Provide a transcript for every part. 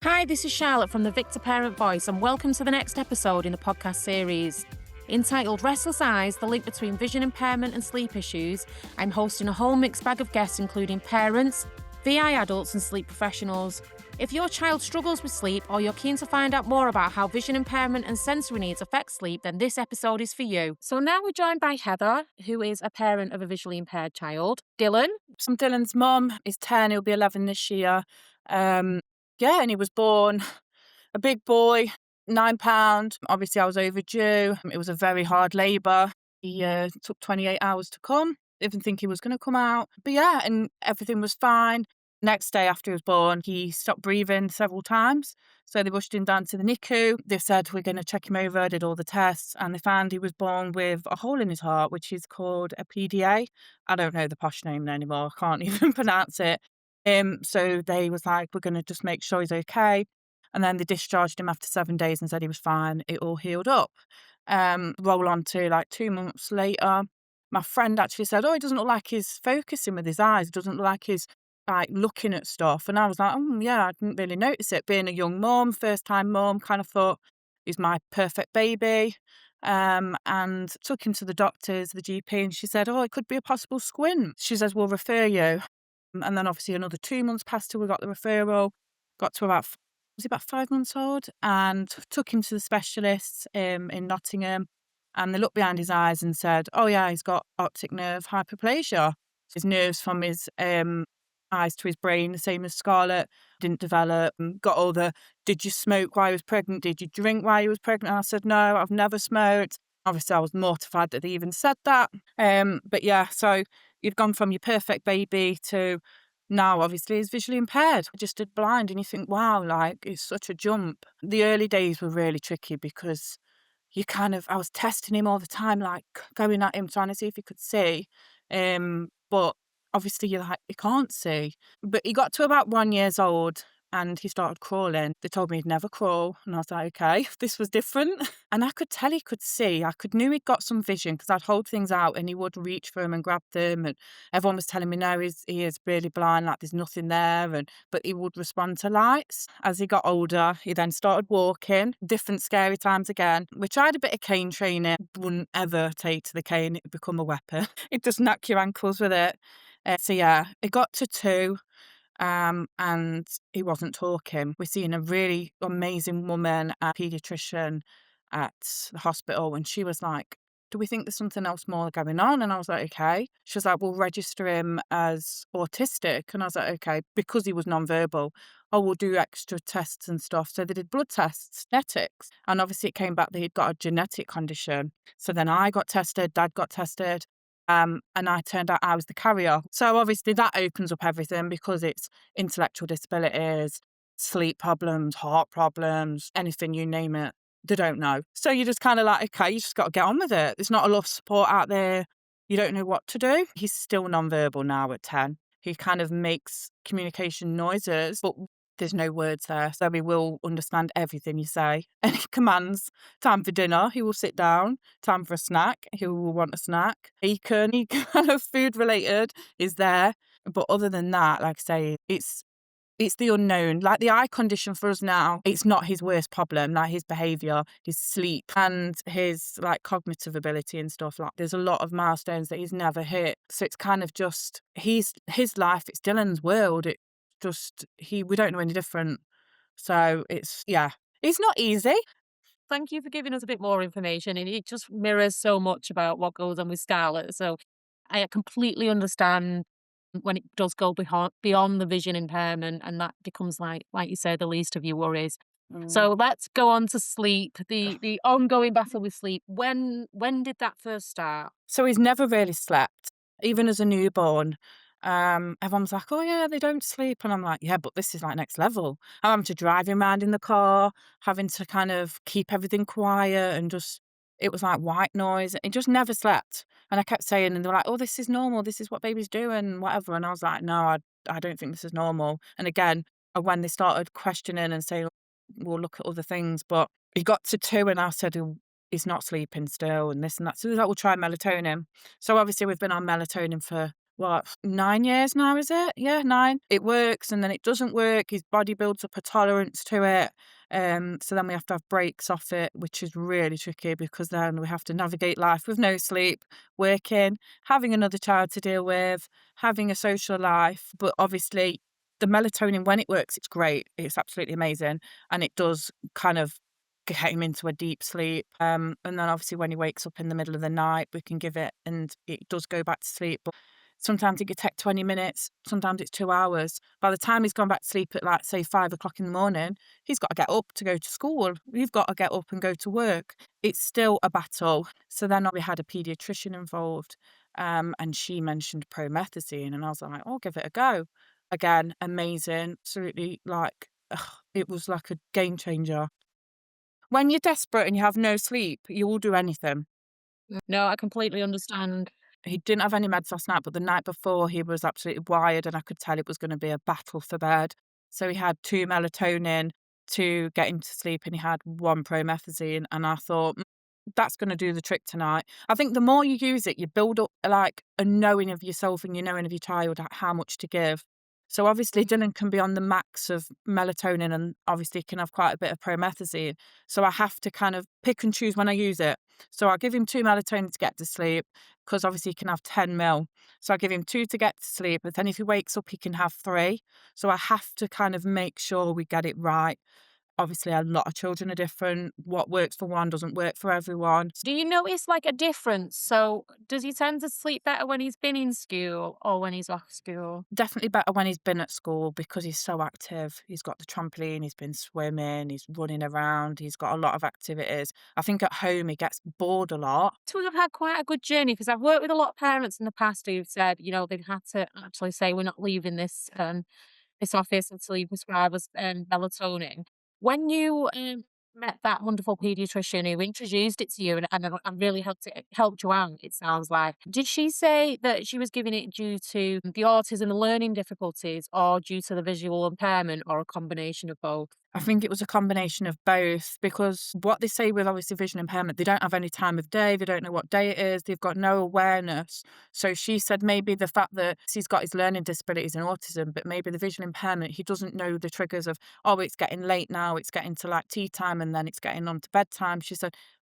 Hi, this is Charlotte from the VICTA Parent Voice, and welcome to the next episode in the podcast series. Entitled Restless Eyes, the link between vision impairment and sleep issues, I'm hosting a whole mixed bag of guests including parents, VI adults and sleep professionals. If your child struggles with sleep or you're keen to find out more about how vision impairment and sensory needs affect sleep, then this episode is for you. So now we're joined by Heather, who is a parent of a visually impaired child. Dylan. So Dylan's mum is 10, he'll be 11 this year. And he was born a big boy, £9. Obviously, I was overdue. It was a very hard labour. He took 28 hours to come. Didn't think he was going to come out. But yeah, and everything was fine. Next day after he was born, he stopped breathing several times. So they rushed him down to the NICU. They said, we're going to check him over, did all the tests, and they found he was born with a hole in his heart, which is called a PDA. I don't know the posh name anymore. I can't even pronounce it. So they was like, we're going to just make sure he's okay. And then they discharged him after 7 days and said he was fine. It all healed up. Roll on to like 2 months later. My friend actually said, oh, he doesn't look like he's focusing with his eyes. It doesn't look like he's like looking at stuff. And I was like, oh yeah, I didn't really notice it. Being a young mum, first time mum, kind of thought he's my perfect baby. And took him to the doctors, the GP, and she said, oh, it could be a possible squint. She says, we'll refer you. And then obviously another 2 months passed till we got the referral. Got to about, was he about 5 months old? And took him to the specialists in Nottingham. And they looked behind his eyes and said, oh yeah, he's got optic nerve hyperplasia. His nerves from his eyes to his brain, the same as Scarlett, didn't develop. Got all the, did you smoke while you was pregnant? Did you drink while you was pregnant? And I said, no, I've never smoked. Obviously, I was mortified that they even said that. But yeah, so you've gone from your perfect baby to now, obviously, he's visually impaired, just blind. And you think, wow, like, it's such a jump. The early days were really tricky because I was testing him all the time, like going at him, trying to see if he could see. But obviously you're like, he can't see. But he got to about 1 year old and he started crawling. They told me he'd never crawl. And I was like, okay, this was different. And I could tell he could see. Knew he'd got some vision because I'd hold things out and he would reach for them and grab them. And everyone was telling me, no, he is really blind, like there's nothing there. But he would respond to lights. As he got older, he then started walking. Different scary times again, which I had a bit of cane training. Wouldn't ever take to the cane. It would become a weapon. It just knock your ankles with it. So yeah, it got to 2. And he wasn't talking. We're seeing a really amazing woman, a paediatrician at the hospital, and she was like, do we think there's something else more going on? And I was like, okay. She was like, we'll register him as autistic. And I was like, okay, because he was nonverbal. Oh, we'll do extra tests and stuff. So they did blood tests, genetics. And obviously it came back that he'd got a genetic condition. So then I got tested, Dad got tested. And I turned out I was the carrier. So obviously that opens up everything because it's intellectual disabilities, sleep problems, heart problems, anything, you name it. They don't know. So you're just kind of like, okay, you just got to get on with it. There's not a lot of support out there. You don't know what to do. He's still nonverbal now at 10. He kind of makes communication noises, but there's no words there. So he will understand everything you say. And he commands time for dinner. He will sit down. Time for a snack. He will want a snack. He kind of food related is there. But other than that, like I say, it's the unknown. Like the eye condition for us now, it's not his worst problem. Like his behaviour, his sleep and his like cognitive ability and stuff. Like there's a lot of milestones that he's never hit. So it's kind of just his life. It's Dylan's world. We don't know any different. So it's not easy. Thank you for giving us a bit more information. And it just mirrors so much about what goes on with Scarlett. So I completely understand when it does go beyond the vision impairment, and that becomes like you say, the least of your worries. So let's go on to sleep. The ongoing battle with sleep. When did that first start? So he's never really slept, even as a newborn. Everyone's like, oh yeah, they don't sleep. And I'm like, yeah, but this is like next level. I'm having to drive him around in the car, having to kind of keep everything quiet and it was like white noise. It just never slept. And I kept saying, and they were like, oh, this is normal. This is what babies do and whatever. And I was like, no, I don't think this is normal. And again, when they started questioning and saying, we'll look at other things, but he got to 2 and I said, oh, he's not sleeping still and this and that. So he was like, we'll try melatonin. So obviously we've been on melatonin for what, 9 years now, is it? Yeah, 9. It works and then it doesn't work. His body builds up a tolerance to it. So then we have to have breaks off it, which is really tricky because then we have to navigate life with no sleep, working, having another child to deal with, having a social life. But obviously, the melatonin, when it works, it's great. It's absolutely amazing. And it does kind of get him into a deep sleep. And then obviously when he wakes up in the middle of the night, we can give it and it does go back to sleep. But sometimes it could take 20 minutes, sometimes it's 2 hours. By the time he's gone back to sleep at like, say, 5 o'clock in the morning, he's got to get up to go to school. We've got to get up and go to work. It's still a battle. So then we had a paediatrician involved, and she mentioned promethazine, and I was like, "Oh, give it a go." Again, amazing. Absolutely, like, it was like a game changer. When you're desperate and you have no sleep, you will do anything. No, I completely understand. He didn't have any meds last night, but the night before he was absolutely wired and I could tell it was gonna be a battle for bed. So he had 2 melatonin to get him to sleep and he had 1 promethazine, and I thought, that's gonna do the trick tonight." I think the more you use it, you build up, like, a knowing of yourself and you knowing of your child, how much to give. So obviously Dylan can be on the max of melatonin and obviously can have quite a bit of promethazine. So I have to kind of pick and choose when I use it. So I give him 2 melatonin to get to sleep because obviously he can have 10 mil. So I give him 2 to get to sleep, but then if he wakes up, he can have 3. So I have to kind of make sure we get it right. Obviously, a lot of children are different. What works for one doesn't work for everyone. Do you notice like a difference? So, does he tend to sleep better when he's been in school or when he's off school? Definitely better when he's been at school because he's so active. He's got the trampoline, he's been swimming, he's running around, he's got a lot of activities. I think at home he gets bored a lot. To have had quite a good journey because I've worked with a lot of parents in the past who've said, they've had to actually say, we're not leaving this office until you prescribe us melatonin. When you met that wonderful paediatrician who introduced it to you and really helped you out, it sounds like. Did she say that she was giving it due to the autism and learning difficulties or due to the visual impairment or a combination of both? I think it was a combination of both because what they say with obviously vision impairment, they don't have any time of day, they don't know what day it is, they've got no awareness. So she said maybe the fact that he's got his learning disabilities and autism, but maybe the vision impairment, he doesn't know the triggers of, oh, it's getting late now, it's getting to like tea time and then it's getting on to bedtime. She said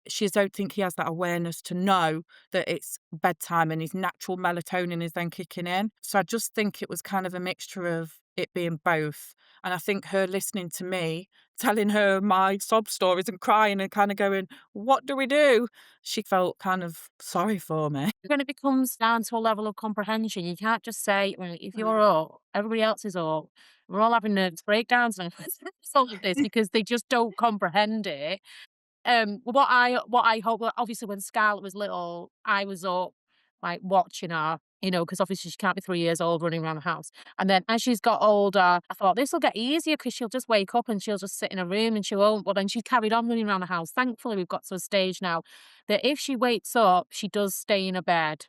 she don't think he has that awareness to know that it's bedtime and his natural melatonin is then kicking in. So I just think it was kind of a mixture of it being both. And I think her listening to me, telling her my sob stories and crying and kind of going, "What do we do?" She felt kind of sorry for me. When it becomes down to a level of comprehension, you can't just say, well, if you're up, everybody else is up. We're all having nervous breakdowns and all of this because they just don't comprehend it. What I hope, well, obviously when Scarlett was little, I was up, like, watching her, because obviously she can't be 3 years old running around the house. And then as she's got older, I thought this will get easier because she'll just wake up and she'll just sit in a room and she won't. But then she carried on running around the house. Thankfully, we've got to a stage now that if she wakes up, she does stay in her bed.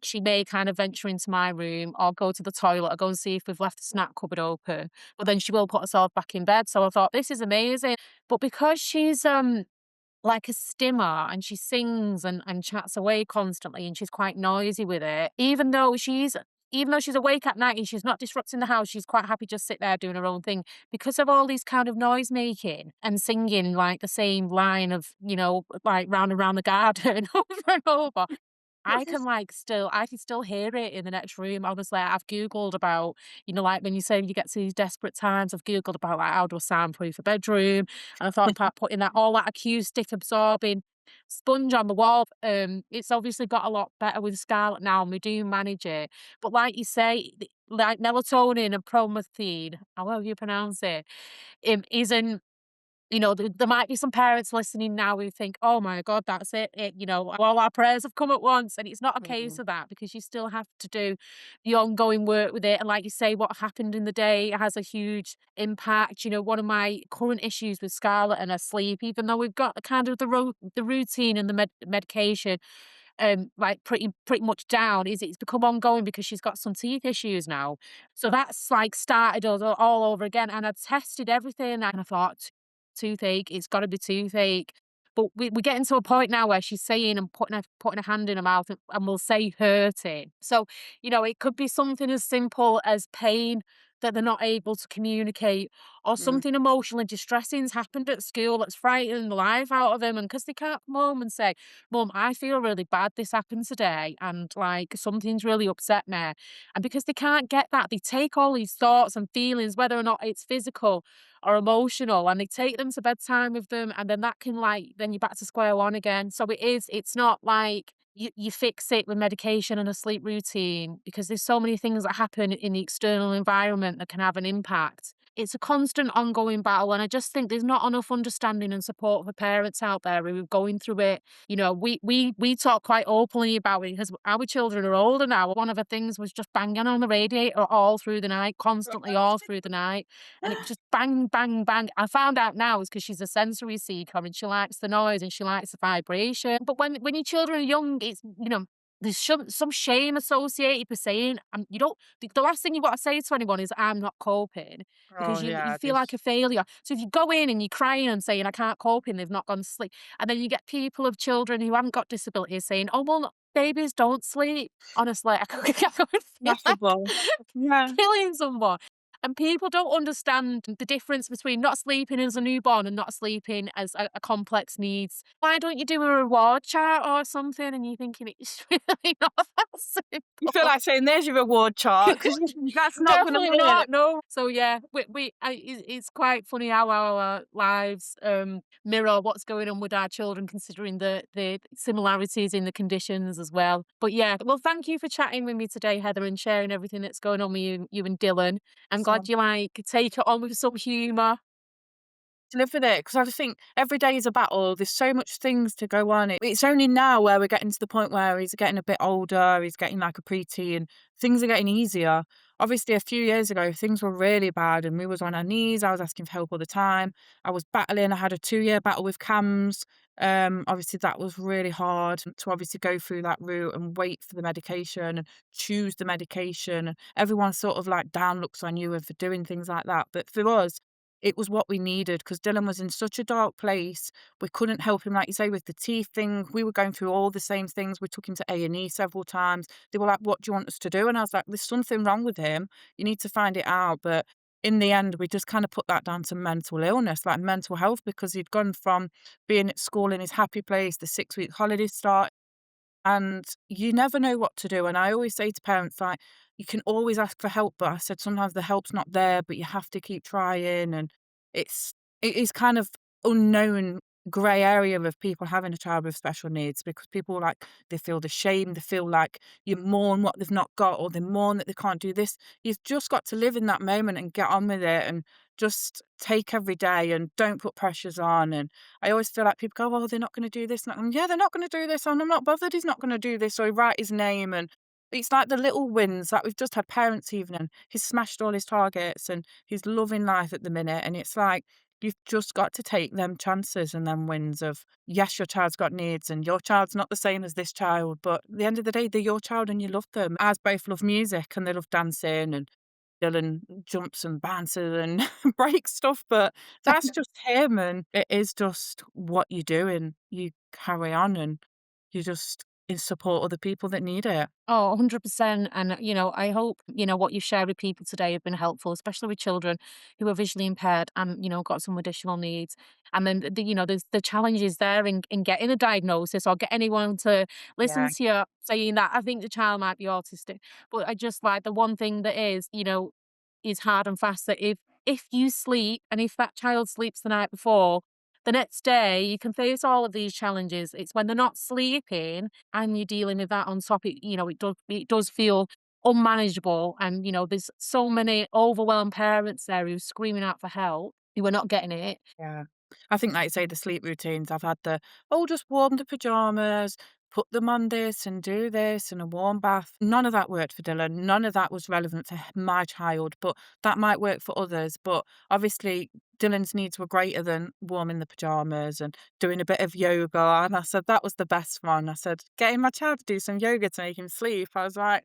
She may kind of venture into my room or go to the toilet or go and see if we've left the snack cupboard open. But then she will put herself back in bed. So I thought this is amazing. But because she's like a stimmer and she sings and chats away constantly and she's quite noisy with it. Even though she's awake at night and she's not disrupting the house, she's quite happy just sit there doing her own thing. Because of all these kind of noise making and singing like the same line of, like round and round the garden over and over, I can still hear it in the next room. Honestly, I've Googled about, like when you say you get to these desperate times, I've Googled about like how do I soundproof a bedroom. And I thought about putting all that acoustic absorbing sponge on the wall. It's obviously got a lot better with Scarlett now and we do manage it. But like you say, like melatonin and promethazine, however you pronounce it, isn't there might be some parents listening now who think, "Oh my God, that's all our prayers have come at once." And it's not a case Mhm. of that because you still have to do the ongoing work with it. And like you say, what happened in the day has a huge impact. One of my current issues with Scarlett and her sleep, even though we've got kind of the routine and the medication, like pretty much down, is it's become ongoing because she's got some teeth issues now. So that's like started all over again. And I tested everything and I thought toothache, it's got to be toothache. But we're getting to a point now where she's saying and putting a hand in her mouth and will say hurting. So, it could be something as simple as pain that they're not able to communicate, or Mm. something emotionally distressing's happened at school that's frightening the life out of them. And because they can't come home and say, Mum, I feel really bad, this happened today, and like something's really upset me. And because they can't get that, they take all these thoughts and feelings, whether or not it's physical or emotional, and they take them to bedtime with them, and then that can then you're back to square one again. So it's not like you fix it with medication and a sleep routine, because there's so many things that happen in the external environment that can have an impact. It's a constant ongoing battle, and I just think there's not enough understanding and support for parents out there who are going through it. We talk quite openly about it because our children are older now. One of the things was just banging on the radiator all through the night, constantly all through the night, and it was just bang, bang, bang. I found out now it's because she's a sensory seeker and she likes the noise and she likes the vibration. But when your children are young, there's some shame associated with saying, you don't. The last thing you want to say to anyone is, "I'm not coping," Oh, because you yeah, feel like a failure. So if you go in and you're crying and saying, "I can't cope," and they've not gone to sleep, and then you get people of children who haven't got disabilities saying, "Oh well, babies don't sleep." Honestly, I could feel like laughable. Yeah. killing someone. And people don't understand the difference between not sleeping as a newborn and not sleeping as a complex needs. Why don't you do a reward chart or something? And you're thinking it's really not that You feel simple. like saying, "There's your reward chart," because that's not gonna Definitely win. not, no. So, yeah, it's quite funny how our lives, mirror what's going on with our children, considering the similarities in the conditions as well. But, yeah, well, thank you for chatting with me today, Heather, and sharing everything that's going on with you and Dylan. I'm glad So you, take it on with some humour. to live with it, because I just think every day is a battle. There's so much things to go on. It's only now where we're getting to the point where he's getting a bit older, he's getting like a preteen, things are getting easier. Obviously, a few years ago, things were really bad and we was on our knees. I was asking for help all the time. I was battling. I had a 2-year battle with CAMS. Obviously, that was really hard to obviously go through that route and wait for the medication and choose the medication. And everyone sort of like down looks on you for doing things like that. But for us, it was what we needed because Dylan was in such a dark place. We couldn't help him, like you say, with the teeth thing. We were going through all the same things. We took him to A&E several times. They were like, "What do you want us to do?" And I was like, "There's something wrong with him. You need to find it out." But in the end, we just kind of put that down to mental illness, like mental health, because he'd gone from being at school in his happy place, the 6-week holiday start, and you never know what to do. And I always say to parents, like, you can always ask for help, but I said sometimes the help's not there, but you have to keep trying. And it's it is kind of unknown grey area of people having a child with special needs, because people like they feel the shame, they feel like you mourn what they've not got, or they mourn that they can't do this. You've just got to live in that moment and get on with it and just take every day and don't put pressures on. And I always feel like people go, "Oh, they're not going to do this." And yeah, they're not going to do this. And I'm not bothered he's not going to do this. Or write his name. And it's like the little wins. Like we've just had parents' evening. He's smashed all his targets and he's loving life at the minute. And it's like, you've just got to take them chances and them wins of, yes, your child's got needs and your child's not the same as this child. But at the end of the day, they're your child and you love them. Ours both love music and they love dancing, and Dylan jumps and bounces and breaks stuff, but that's just him, and it is just what you do, and you carry on, and you just support other people that need it. Oh, 100%. And, I hope, what you've shared with people today have been helpful, especially with children who are visually impaired and, got some additional needs. And then, there's the challenges there in getting a diagnosis or get anyone to listen Yeah, to you saying that I think the child might be autistic. But I just like the one thing that is hard and fast, that if you sleep and if that child sleeps the night before, the next day you can face all of these challenges. It's when they're not sleeping and you're dealing with that on top, it does feel unmanageable. And there's so many overwhelmed parents there who's screaming out for help who are not getting it. yeah. I think, like you say, the sleep routines, I've had "Oh, just warm the pajamas, put them on this and do this and a warm bath." None of that worked for Dylan. None of that was relevant for my child, but that might work for others. But obviously, Dylan's needs were greater than warming the pajamas and doing a bit of yoga. And I said that was the best one. I said, getting my child to do some yoga to make him sleep. I was like,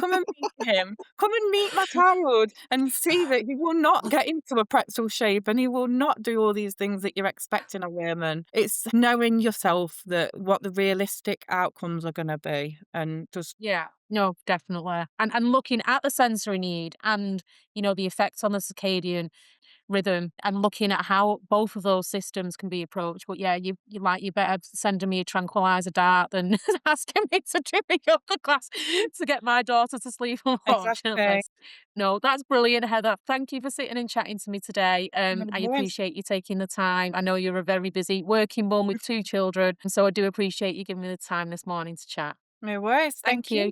Come and meet him. Come and meet my child and see that he will not get into a pretzel shape and he will not do all these things that you're expecting of him. And it's knowing yourself that what the realistic outcomes are gonna be and just Yeah. No, definitely. And looking at the sensory need and, the effects on the circadian rhythm and looking at how both of those systems can be approached. But yeah, you better sending me a tranquilizer dart than asking me to do a yoga class to get my daughter to sleep, unfortunately. exactly. No, that's brilliant, Heather. Thank you for sitting and chatting to me today. No I worries. appreciate you taking the time. I know you're a very busy working mum with two children, and so I do appreciate you giving me the time this morning to chat. No worries. Thank Thank you. you.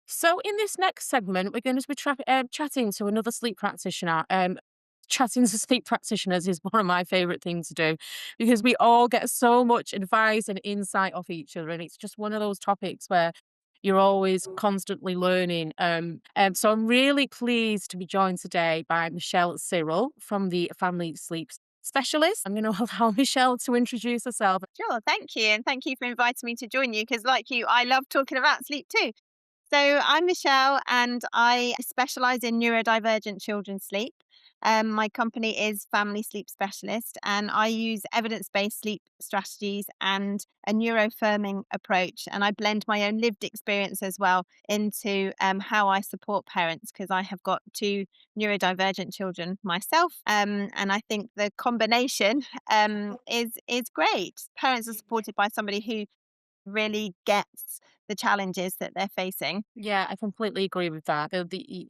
So, in this next segment, we're going to be chatting to another sleep practitioner. Chatting to sleep practitioners is one of my favourite things to do because we all get so much advice and insight off each other. And it's just one of those topics where you're always constantly learning. So, I'm really pleased to be joined today by Michelle Cyril from the Family Sleep Specialist. I'm going to allow Michelle to introduce herself. Sure, thank you. And thank you for inviting me to join you because, like you, I love talking about sleep too. So, I'm Michelle and I specialize in neurodivergent children's sleep. My company is Family Sleep Specialist, and I use evidence based sleep strategies and a neurofirming approach. And I blend my own lived experience as well into how I support parents because I have got two neurodivergent children myself. And I think the combination is great. Parents are supported by somebody who really gets the challenges that they're facing. Yeah, I completely agree with that.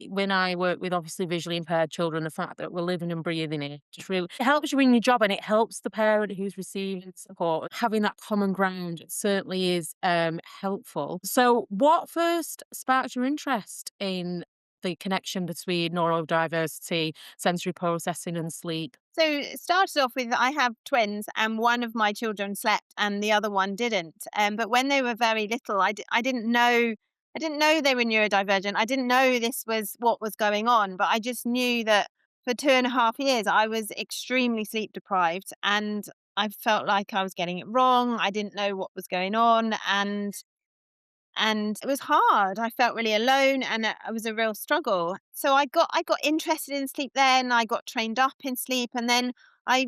When I work with obviously visually impaired children, the fact that we're living and breathing it just really it helps you in your job and it helps the parent who's receiving support. Having that common ground certainly is helpful. So, what first sparked your interest in the connection between neurodiversity, sensory processing, and sleep? So it started off with I have twins, and one of my children slept, and the other one didn't. But when they were very little, I didn't know. I didn't know they were neurodivergent. I didn't know this was what was going on, but I just knew that for 2.5 years I was extremely sleep deprived, and I felt like I was getting it wrong. I didn't know what was going on, and it was hard. I felt really alone, and it was a real struggle. So I got interested in sleep then. I got trained up in sleep, and then I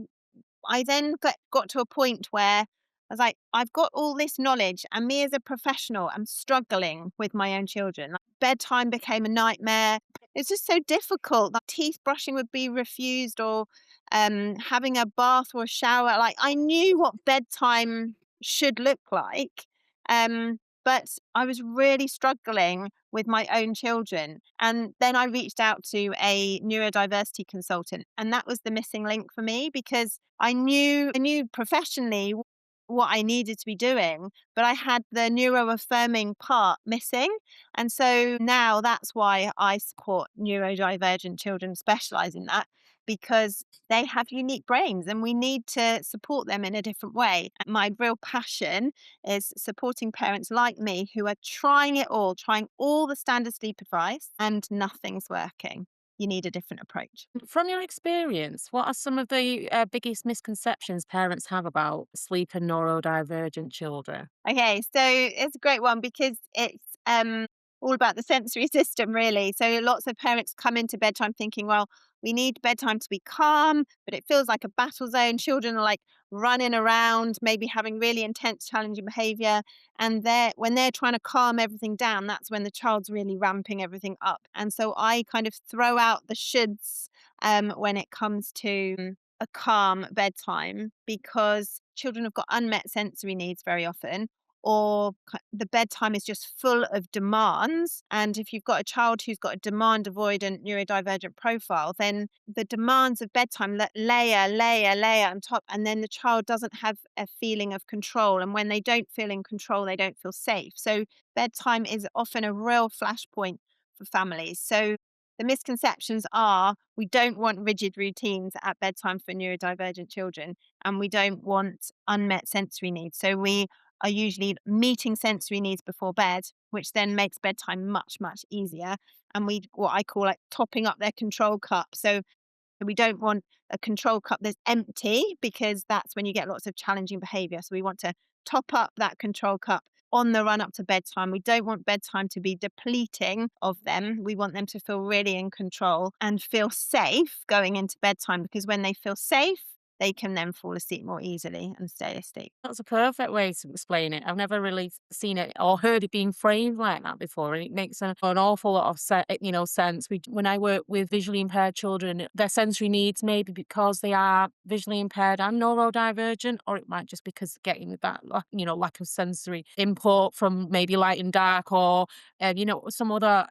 I then got to a point where I was like, I've got all this knowledge, and me as a professional, I'm struggling with my own children. Like, bedtime became a nightmare. It's just so difficult. Like, teeth brushing would be refused, or having a bath or a shower. Like, I knew what bedtime should look like, but I was really struggling with my own children. And then I reached out to a neurodiversity consultant, and that was the missing link for me because I knew professionally what I needed to be doing, but I had the neuroaffirming part missing. And so now that's why I support neurodivergent children, specialize in that because they have unique brains and we need to support them in a different way. My real passion is supporting parents like me who are trying it all, trying all the standard sleep advice, and nothing's working. You need a different approach. From your experience, what are some of the biggest misconceptions parents have about sleep and neurodivergent children? Okay, so it's a great one because it's all about the sensory system, really. So lots of parents come into bedtime thinking, well, we need bedtime to be calm, but it feels like a battle zone. Children are like running around, maybe having really intense, challenging behavior. And when they're trying to calm everything down, that's when the child's really ramping everything up. And so I kind of throw out the shoulds when it comes to a calm bedtime because children have got unmet sensory needs very often, or the bedtime is just full of demands. And if you've got a child who's got a demand avoidant neurodivergent profile, then the demands of bedtime layer on top. And then the child doesn't have a feeling of control. And when they don't feel in control, they don't feel safe. So bedtime is often a real flashpoint for families. So the misconceptions are we don't want rigid routines at bedtime for neurodivergent children, and we don't want unmet sensory needs. So we are usually meeting sensory needs before bed, which then makes bedtime much, much easier. And what I call like topping up their control cup. So we don't want a control cup that's empty, because that's when you get lots of challenging behavior. So we want to top up that control cup on the run up to bedtime. We don't want bedtime to be depleting of them. We want them to feel really in control and feel safe going into bedtime, because when they feel safe, they can then fall asleep more easily and stay asleep. That's a perfect way to explain it. I've never really seen it or heard it being framed like that before, and it makes an awful lot of sense. When I work with visually impaired children, their sensory needs may be because they are visually impaired and neurodivergent, or it might just because getting that lack of sensory input from maybe light and dark, or some other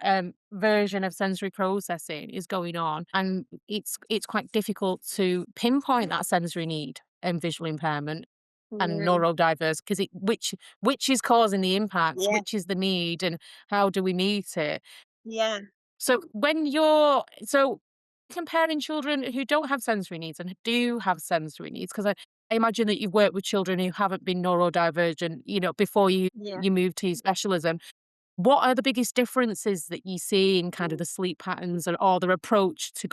version of sensory processing is going on, and it's quite difficult to pinpoint that sensory need and visual impairment and Mm, neurodiverse, because which is causing the impact, yeah, which is the need, and how do we meet it? yeah, So comparing children who don't have sensory needs and who do have sensory needs, because I imagine that you've worked with children who haven't been neurodivergent, before you yeah. you moved to your specialism. What are the biggest differences that you see in kind of the sleep patterns or their approach to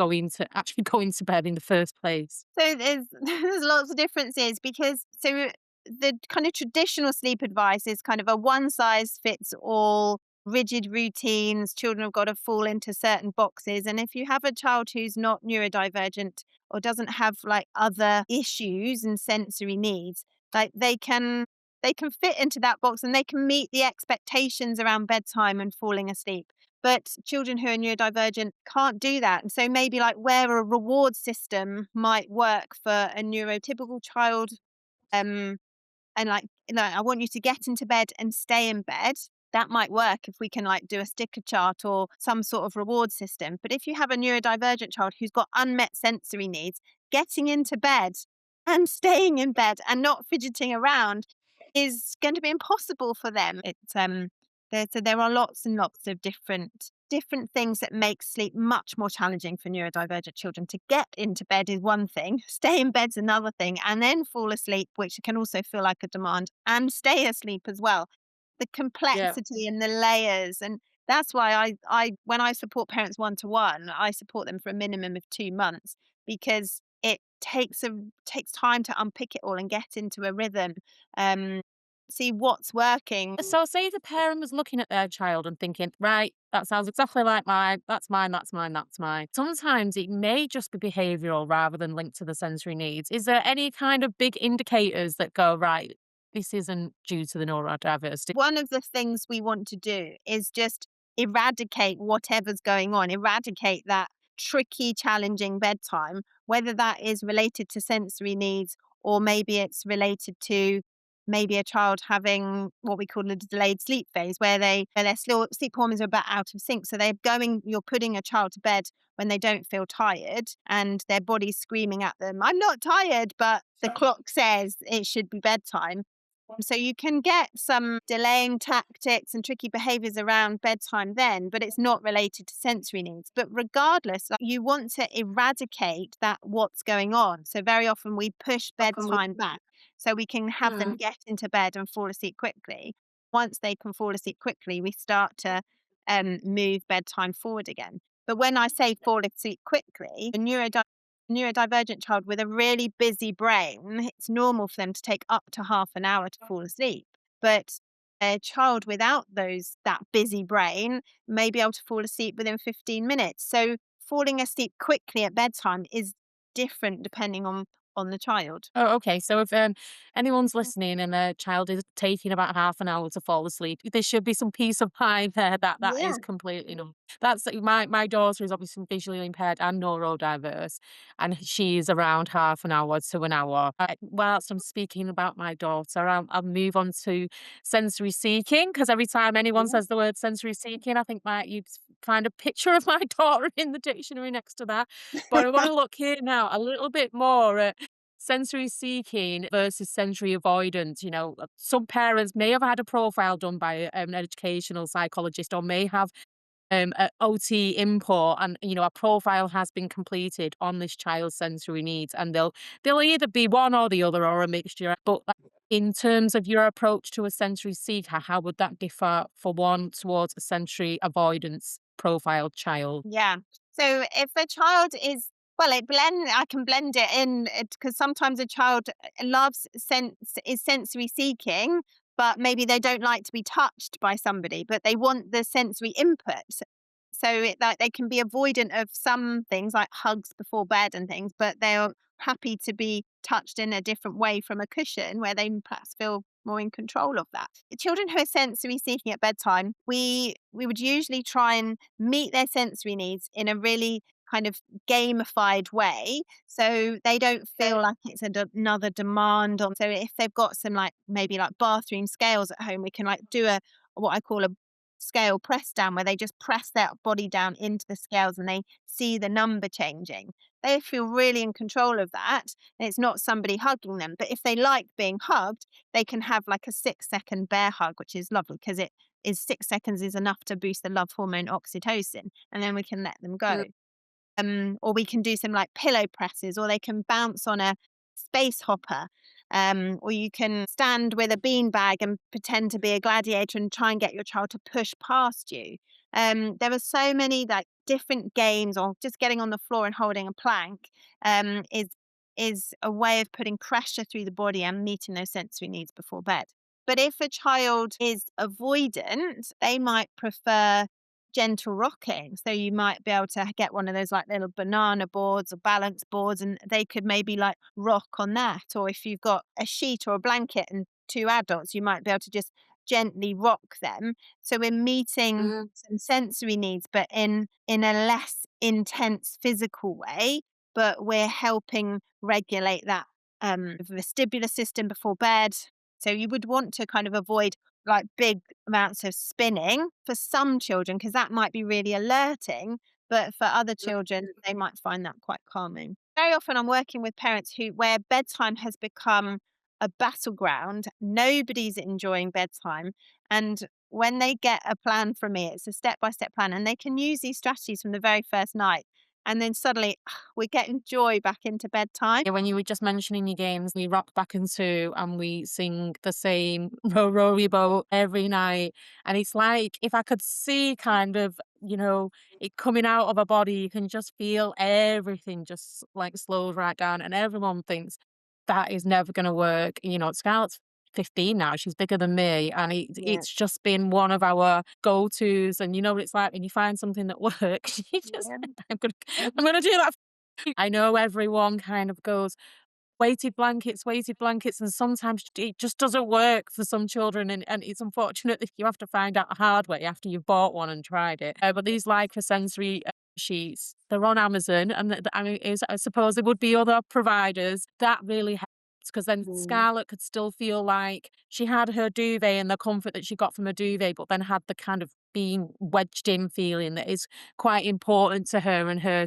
actually going to bed in the first place? So there's lots of differences, because the kind of traditional sleep advice is kind of a one size fits all, rigid routines. Children have got to fall into certain boxes, and if you have a child who's not neurodivergent or doesn't have like other issues and sensory needs, like they can fit into that box and they can meet the expectations around bedtime and falling asleep. But children who are neurodivergent can't do that. And so maybe like where a reward system might work for a neurotypical child, um, and like I want you to get into bed and stay in bed. That might work if we can like do a sticker chart or some sort of reward system. But if you have a neurodivergent child who's got unmet sensory needs, getting into bed and staying in bed and not fidgeting around is going to be impossible for them. There are lots and lots of different things that make sleep much more challenging for neurodivergent children. To get into bed is one thing, stay in bed's another thing, and then fall asleep, which can also feel like a demand, and stay asleep as well. The Yeah. complexity and the layers, and that's why I when I support parents one to one, I support them for a minimum of 2 months, because it takes time to unpick it all and get into a rhythm, um, see what's working. So say the parent was looking at their child and thinking, right, that sounds exactly like mine. That's mine. That's mine. That's mine. Sometimes it may just be behavioral rather than linked to the sensory needs. Is there any kind of big indicators that go, right, this isn't due to the neurodiversity? One of the things we want to do is just eradicate whatever's going on, eradicate that tricky, challenging bedtime, whether that is related to sensory needs, or maybe it's related to maybe a child having what we call a delayed sleep phase, where their sleep hormones are about out of sync. So you're putting a child to bed when they don't feel tired and their body's screaming at them, I'm not tired, but the clock says it should be bedtime. So you can get some delaying tactics and tricky behaviors around bedtime then, but it's not related to sensory needs. But regardless, like, you want to eradicate that what's going on. So very often we push bedtime back so we can have them get into bed and fall asleep quickly. Once they can fall asleep quickly, we start to move bedtime forward again. But when I say fall asleep quickly, a neurodivergent child with a really busy brain, it's normal for them to take up to half an hour to fall asleep. But a child without that busy brain may be able to fall asleep within 15 minutes. So falling asleep quickly at bedtime is different depending on the child. Oh, okay. So if anyone's listening and a child is taking about half an hour to fall asleep, there should be some peace of mind there that that Yeah. is completely normal. That's my daughter is obviously visually impaired and neurodiverse, and she's around half an hour to an hour. Whilst I'm speaking about my daughter, I'll move on to sensory seeking, because every time anyone Yeah. says the word sensory seeking, I think you find a picture of my daughter in the dictionary next to that. But I want to look here now a little bit more at sensory seeking versus sensory avoidance. Some parents may have had a profile done by an educational psychologist, or may have a OT input, and a profile has been completed on this child's sensory needs, and they'll either be one or the other or a mixture. But in terms of your approach to a sensory seeker, how would that differ for one towards a sensory avoidance profiled child? Yeah. So if a child is, well, I can blend it in because sometimes a child is sensory seeking, but maybe they don't like to be touched by somebody, but they want the sensory input. So that they can be avoidant of some things like hugs before bed and things, but they're happy to be touched in a different way from a cushion where they perhaps feel more in control of that. The children who are sensory seeking at bedtime, we would usually try and meet their sensory needs in a really kind of gamified way, so they don't feel like it's another demand on. So if they've got some like maybe like bathroom scales at home, we can like do a what I call a scale press down, where they just press their body down into the scales and they see the number changing. They feel really in control of that, and it's not somebody hugging them. But if they like being hugged, they can have like a 6-second bear hug, which is lovely because it is 6 seconds is enough to boost the love hormone oxytocin, and then we can let them go. Or we can do some like pillow presses, or they can bounce on a space hopper. Or you can stand with a beanbag and pretend to be a gladiator and try and get your child to push past you. There are so many like different games, or just getting on the floor and holding a plank is a way of putting pressure through the body and meeting those sensory needs before bed. But if a child is avoidant, they might prefer gentle rocking. So you might be able to get one of those like little banana boards or balance boards, and they could maybe like rock on that. Or if you've got a sheet or a blanket and two adults, you might be able to just gently rock them. So we're meeting some sensory needs, but in a less intense physical way, but we're helping regulate that vestibular system before bed. So you would want to kind of avoid like big amounts of spinning for some children, because that might be really alerting, but for other children, they might find that quite calming. Very often I'm working with parents where bedtime has become a battleground. Nobody's enjoying bedtime. And when they get a plan from me, it's a step-by-step plan, and they can use these strategies from the very first night. And then suddenly we're getting joy back into bedtime. Yeah, when you were just mentioning your games, we rock back into and we sing the same row, row your boat every night. And it's like if I could see kind of, it coming out of a body, you can just feel everything just like slows right down. And everyone thinks that is never going to work. Scarlett's 15 now, she's bigger than me. And it's just been one of our go-tos. And you know what it's like when you find something that works, you just, Yeah. I'm gonna do that. I know everyone kind of goes, weighted blankets, and sometimes it just doesn't work for some children, and it's unfortunate that you have to find out the hard way after you've bought one and tried it. But these Lycra sensory sheets, they're on Amazon, and I suppose there would be other providers that really helps, because then Scarlett could still feel like she had her duvet and the comfort that she got from a duvet, but then had the kind of being wedged in feeling that is quite important to her and her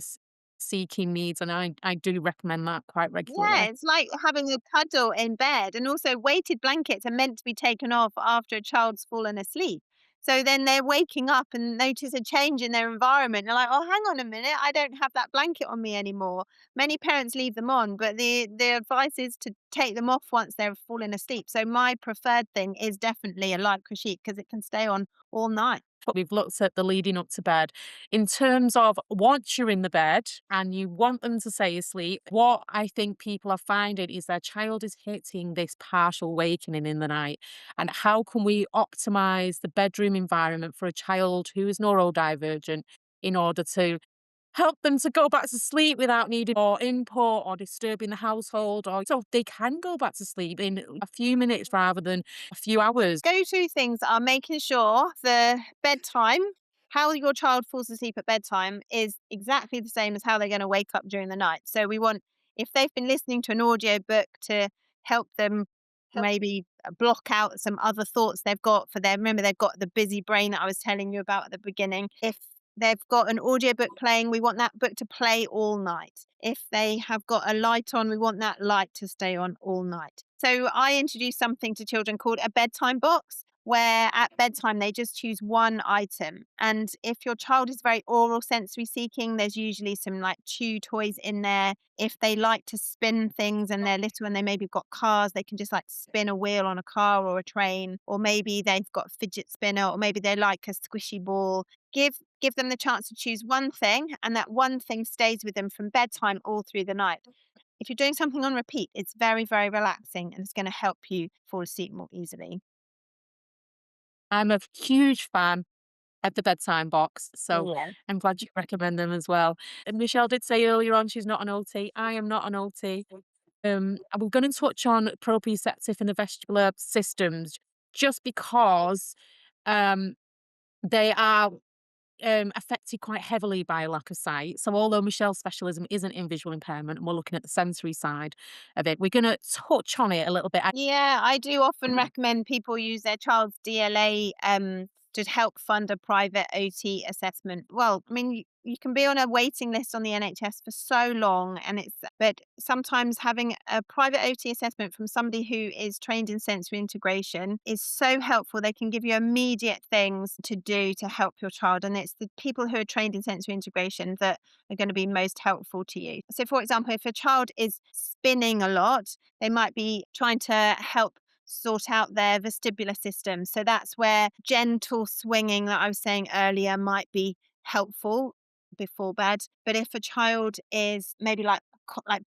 seeking needs, and I do recommend that quite Yeah, regularly. it's like having a cuddle in bed. And also, weighted blankets are meant to be taken off after a child's fallen asleep. So then they're waking up and notice a change in their environment. They're like, oh, hang on a minute, I don't have that blanket on me anymore. Many parents leave them on, but the advice is to take them off once they've fallen asleep. So my preferred thing is definitely a lycra sheet because it can stay on all night. But we've looked at the leading up to bed. In terms of once you're in the bed and you want them to stay asleep, what I think people are finding is their child is hitting this partial awakening in the night. And how can we optimize the bedroom environment for a child who is neurodivergent in order to help them to go back to sleep without needing more input or disturbing the household, or so they can go back to sleep in a few minutes rather than a few hours. Go-to things are making sure the bedtime, how your child falls asleep at bedtime, is exactly the same as how they're going to wake up during the night. So we want, if they've been listening to an audio book, to help them maybe block out some other thoughts they've got for them. Remember, they've got the busy brain that I was telling you about at the beginning. If they've got an audiobook playing, we want that book to play all night. If they have got a light on, we want that light to stay on all night. So I introduced something to children called a bedtime box, where at bedtime they just choose one item. And if your child is very oral sensory seeking, there's usually some like chew toys in there. If they like to spin things and they're little and they maybe got cars, they can just like spin a wheel on a car or a train, or maybe they've got a fidget spinner, or maybe they like a squishy ball. Give them the chance to choose one thing, and that one thing stays with them from bedtime all through the night. If you're doing something on repeat, it's very, very relaxing and it's going to help you fall asleep more easily. I'm a huge fan of the bedtime box, so Yeah. I'm glad you recommend them as well. And Michelle did say earlier on she's not an OT. I am not an OT. And we're going to touch on proprioceptive and the vestibular systems just because um, they are affected quite heavily by a lack of sight. So although Michelle's specialism isn't in visual impairment and we're looking at the sensory side of it, we're going to touch on it a little bit. Yeah, I do often recommend people use their child's DLA to help fund a private OT assessment. Well, I mean, you can be on a waiting list on the NHS for so long, but sometimes having a private OT assessment from somebody who is trained in sensory integration is so helpful. They can give you immediate things to do to help your child, and it's the people who are trained in sensory integration that are going to be most helpful to you. So, for example, if a child is spinning a lot, they might be trying to help sort out their vestibular system. So that's where gentle swinging that I was saying earlier might be helpful before bed. But if a child is maybe like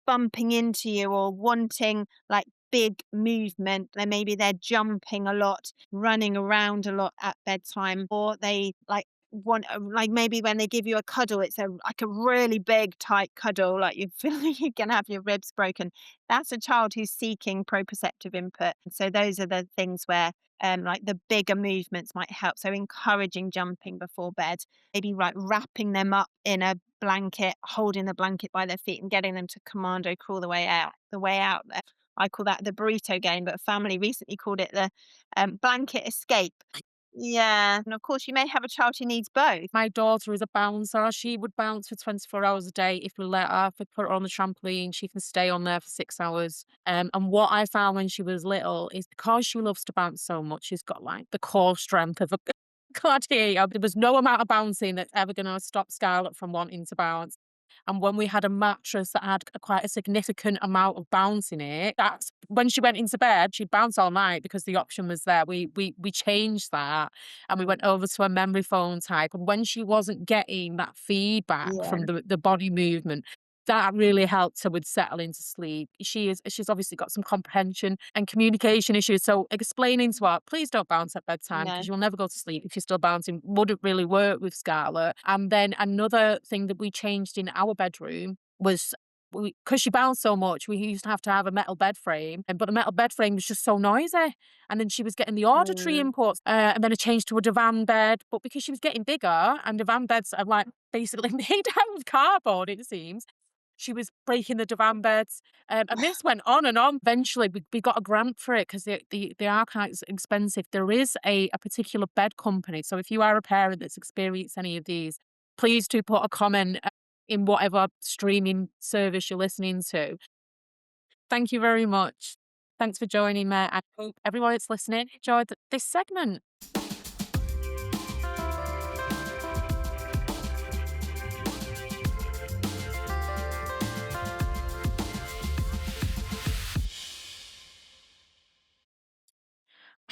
bumping into you or wanting like big movement, then maybe they're jumping a lot, running around a lot at bedtime, or they like want like maybe when they give you a cuddle, it's a like a really big tight cuddle, like you feel like you're gonna have your ribs broken. That's a child who's seeking proprioceptive input. So those are the things where like the bigger movements might help. So encouraging jumping before bed, maybe like wrapping them up in a blanket, holding the blanket by their feet and getting them to commando crawl the way out. The way out there. I call that the burrito game, but a family recently called it the blanket escape. Yeah, and of course you may have a child who needs both. My daughter is a bouncer. She would bounce for 24 hours a day if we let her. If we put her on the trampoline, she can stay on there for 6 hours. And what I found when she was little is because she loves to bounce so much, she's got like the core strength of a gladiator. There was no amount of bouncing that's ever going to stop Scarlett from wanting to bounce. And when we had a mattress that had quite a significant amount of bounce in it, that's when she went into bed, she'd bounce all night because the option was there. We changed that and we went over to a memory foam type. And when she wasn't getting that feedback Yeah, from the body movement, that really helped her with settle into sleep. She's obviously got some comprehension and communication issues. So explaining to her, please don't bounce at bedtime no, because you'll never go to sleep if you're still bouncing wouldn't really work with Scarlett. And then another thing that we changed in our bedroom was because she bounced so much, we used to have a metal bed frame, but the metal bed frame was just so noisy. And then she was getting the auditory mm, inputs, and then I changed to a divan bed. But because she was getting bigger, and divan beds are like basically made out of cardboard, it seems, she was breaking the divan beds, and this went on and on. Eventually, we got a grant for it because they are quite expensive. There is a particular bed company. So if you are a parent that's experienced any of these, please do put a comment in whatever streaming service you're listening to. Thank you very much. Thanks for joining me. I hope everyone that's listening enjoyed this segment.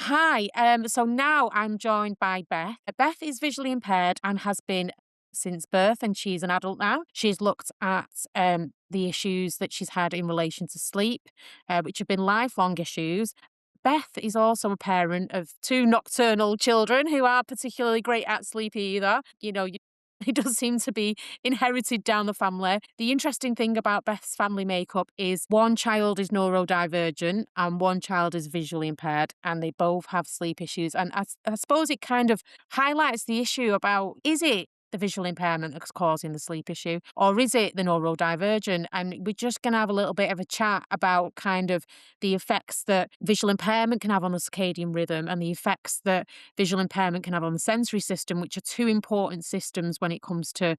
Hi, so now I'm joined by Beth. Beth is visually impaired and has been since birth, and she's an adult now. She's looked at the issues that she's had in relation to sleep, which have been lifelong issues. Beth is also a parent of two nocturnal children who aren't particularly great at sleep either. It does seem to be inherited down the family. The interesting thing about Beth's family makeup is one child is neurodivergent and one child is visually impaired, and they both have sleep issues. And I suppose it kind of highlights the issue about, is it the visual impairment that's causing the sleep issue, or is it the neurodivergent? And we're just going to have a little bit of a chat about kind of the effects that visual impairment can have on the circadian rhythm and the effects that visual impairment can have on the sensory system, which are two important systems when it comes to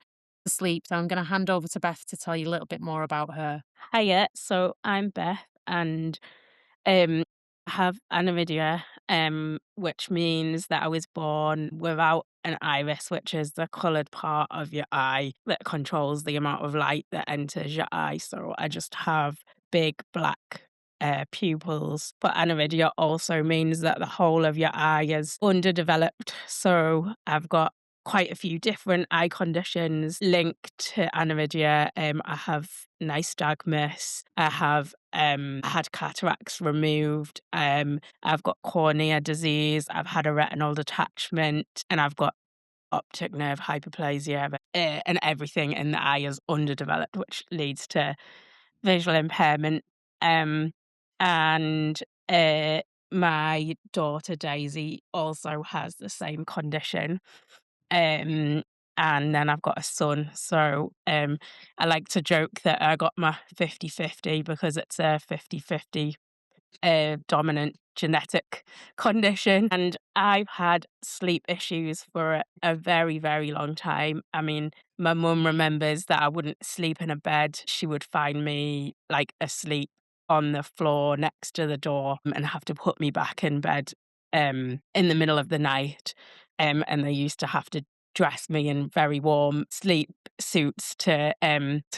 sleep. So I'm going to hand over to Beth to tell you a little bit more about her. Hiya, so I'm Beth and I have aniridia. which means that I was born without an iris, which is the coloured part of your eye that controls the amount of light that enters your eye. So I just have big black pupils. But aniridia also means that the whole of your eye is underdeveloped. So I've got quite a few different eye conditions linked to aniridia. I have nystagmus. I have had cataracts removed. I've got cornea disease. I've had a retinal detachment, and I've got optic nerve hyperplasia. And everything in the eye is underdeveloped, which leads to visual impairment. Um, and my daughter Daisy also has the same condition. Um, and then I've got a son. So I like to joke that I got my 50-50 because it's a 50-50 dominant genetic condition. And I've had sleep issues for a very, very long time. I mean, my mum remembers that I wouldn't sleep in a bed. She would find me like asleep on the floor next to the door and have to put me back in bed in the middle of the night. And they used to have to dress me in very warm sleep suits to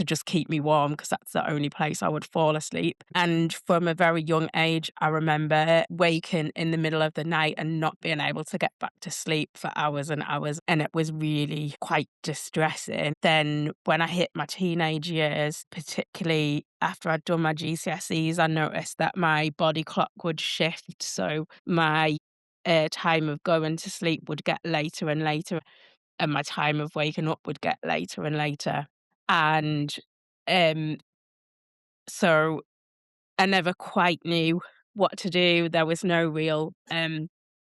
just keep me warm because that's the only place I would fall asleep. And from a very young age, I remember waking in the middle of the night and not being able to get back to sleep for hours and hours, and it was really quite distressing. Then when I hit my teenage years, particularly after I'd done my GCSEs, I noticed that my body clock would shift, so my time of going to sleep would get later and later, and my time of waking up would get later and later. And um, so I never quite knew what to do. There was no real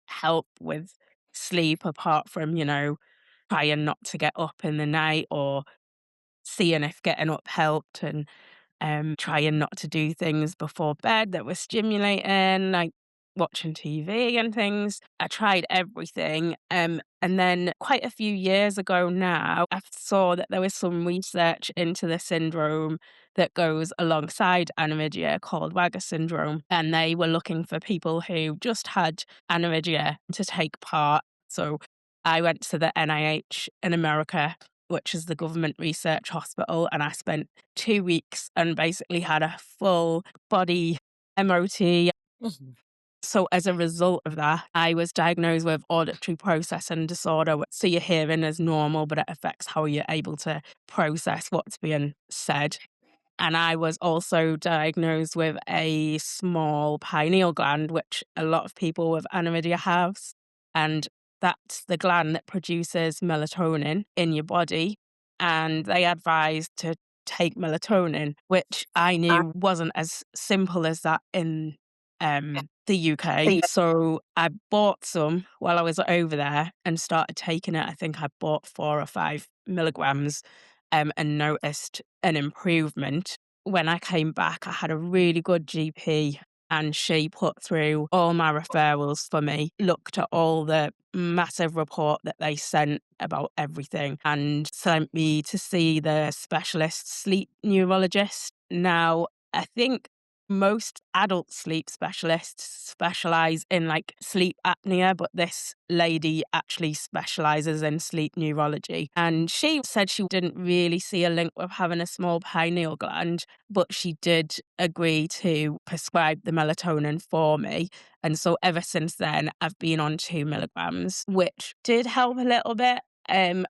help with sleep apart from, trying not to get up in the night or seeing if getting up helped, and trying not to do things before bed that were stimulating, like watching TV and things. I tried everything. And then quite a few years ago now, I saw that there was some research into the syndrome that goes alongside aniridia called Wagger syndrome. And they were looking for people who just had aniridia to take part. So I went to the NIH in America, which is the government research hospital, and I spent 2 weeks and basically had a full body MOT. So as a result of that, I was diagnosed with auditory processing disorder. So your hearing is normal, but it affects how you're able to process what's being said. And I was also diagnosed with a small pineal gland, which a lot of people with aniridia have. And that's the gland that produces melatonin in your body. And they advised to take melatonin, which I knew wasn't as simple as that in the UK. So I bought some while I was over there and started taking it. I think I bought 4 or 5 milligrams and noticed an improvement. When I came back, I had a really good GP, and she put through all my referrals for me, looked at all the massive report that they sent about everything, and sent me to see the specialist sleep neurologist. Now, I think most adult sleep specialists specialize in like sleep apnea, but this lady actually specializes in sleep neurology. And she said she didn't really see a link with having a small pineal gland, but she did agree to prescribe the melatonin for me. And so ever since then, I've been on 2 milligrams, which did help a little bit. And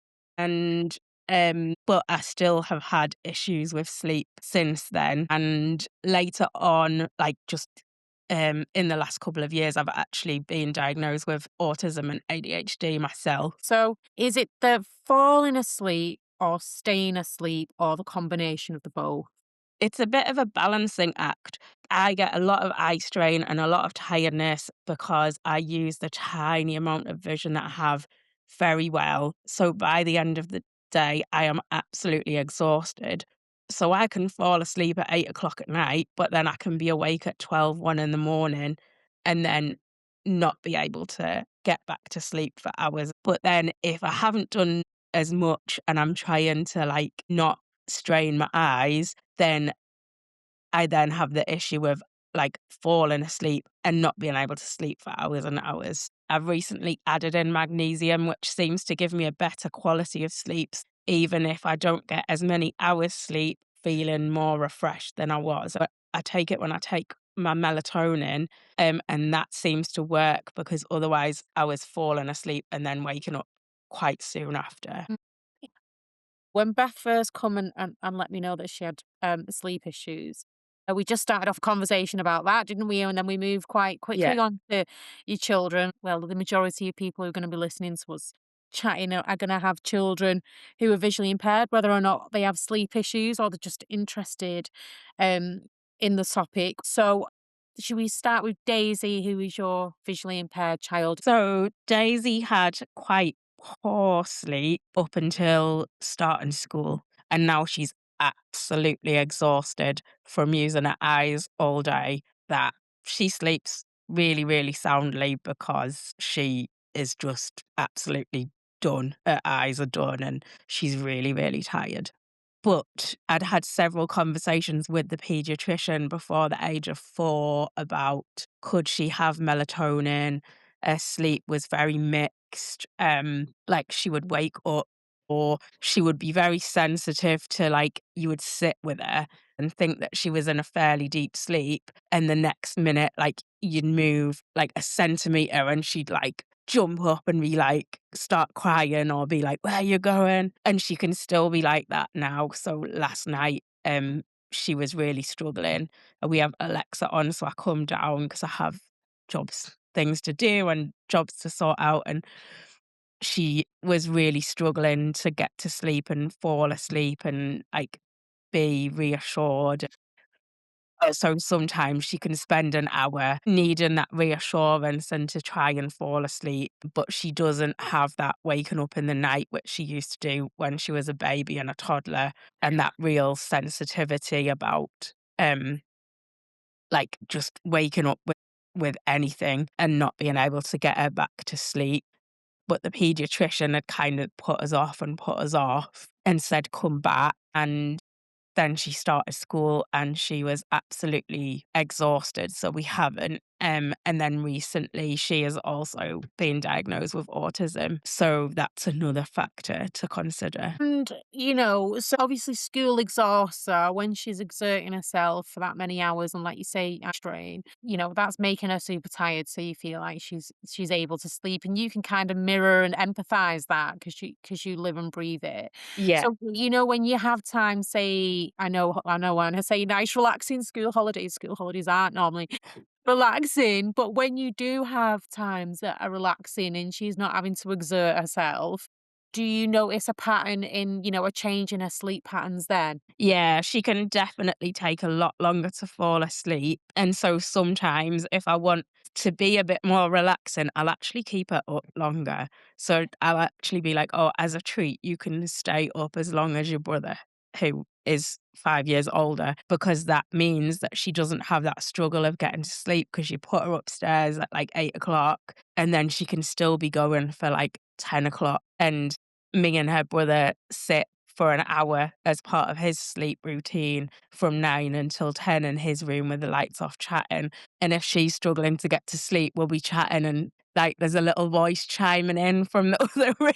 but I still have had issues with sleep since then. And later on, like just in the last couple of years, I've actually been diagnosed with autism and ADHD myself. So is it the falling asleep or staying asleep or the combination of the both? It's a bit of a balancing act. I get a lot of eye strain and a lot of tiredness because I use the tiny amount of vision that I have very well. So by the end of the day, I am absolutely exhausted. So I can fall asleep at 8 o'clock at night, but then I can be awake at 1 in the morning and then not be able to get back to sleep for hours. But then if I haven't done as much and I'm trying to like not strain my eyes, then I then have the issue of like falling asleep and not being able to sleep for hours and hours. I've recently added in magnesium, which seems to give me a better quality of sleep, even if I don't get as many hours sleep, feeling more refreshed than I was. But I take it when I take my melatonin, and that seems to work because otherwise I was falling asleep and then waking up quite soon after. When Beth first come and let me know that she had sleep issues, we just started off a conversation about that, didn't we? And then we moved quite Yeah. quickly on to your children. Well, the majority of people who are going to be listening to us chatting are going to have children who are visually impaired, whether or not they have sleep issues or they're just interested um, in the topic. So, should we start with Daisy, who is your visually impaired child? So Daisy had quite poor sleep up until starting school, and now she's absolutely exhausted from using her eyes all day. That she sleeps really, really soundly because she is just absolutely done. Her eyes are done, and she's really, really tired. But I'd had several conversations with the pediatrician before the age of 4 about could she have melatonin. Her sleep was very mixed. Like she would wake up or she would be very sensitive to like you would sit with her and think that she was in a fairly deep sleep. And the next minute, like you'd move like a centimeter and she'd like jump up and be like, start crying or be like, "Where you going?" And she can still be like that now. So last night, she was really struggling. And we have Alexa on, so I come down because I have things to do and jobs to sort out. And she was really struggling to get to sleep and fall asleep and like be reassured. So sometimes she can spend an hour needing that reassurance and to try and fall asleep, but she doesn't have that waking up in the night, which she used to do when she was a baby and a toddler, and that real sensitivity about like just waking up with anything and not being able to get her back to sleep. But the pediatrician had kind of put us off and put us off and said, come back. And then she started school and she was absolutely exhausted, so we haven't. And then recently she has also been diagnosed with autism, so that's another factor to consider. And, so obviously school exhausts her when she's exerting herself for that many hours and like you say, strain, that's making her super tired. So you feel like she's able to sleep and you can kind of mirror and empathize that because you live and breathe it. Yeah. So, when you have time, say, I know when I say nice, relaxing school holidays aren't normally relaxing, but when you do have times that are relaxing and she's not having to exert herself, do you notice a pattern in, a change in her sleep patterns then? Yeah, she can definitely take a lot longer to fall asleep. And so sometimes if I want to be a bit more relaxing, I'll actually keep her up longer. So I'll actually be like, oh, as a treat, you can stay up as long as your brother, who is 5 years older, because that means that she doesn't have that struggle of getting to sleep because you put her upstairs at like 8 o'clock and then she can still be going for like 10 o'clock. And me and her brother sit for an hour as part of his sleep routine from 9 until 10 in his room with the lights off chatting. And if she's struggling to get to sleep, we'll be chatting and like there's a little voice chiming in from the other room.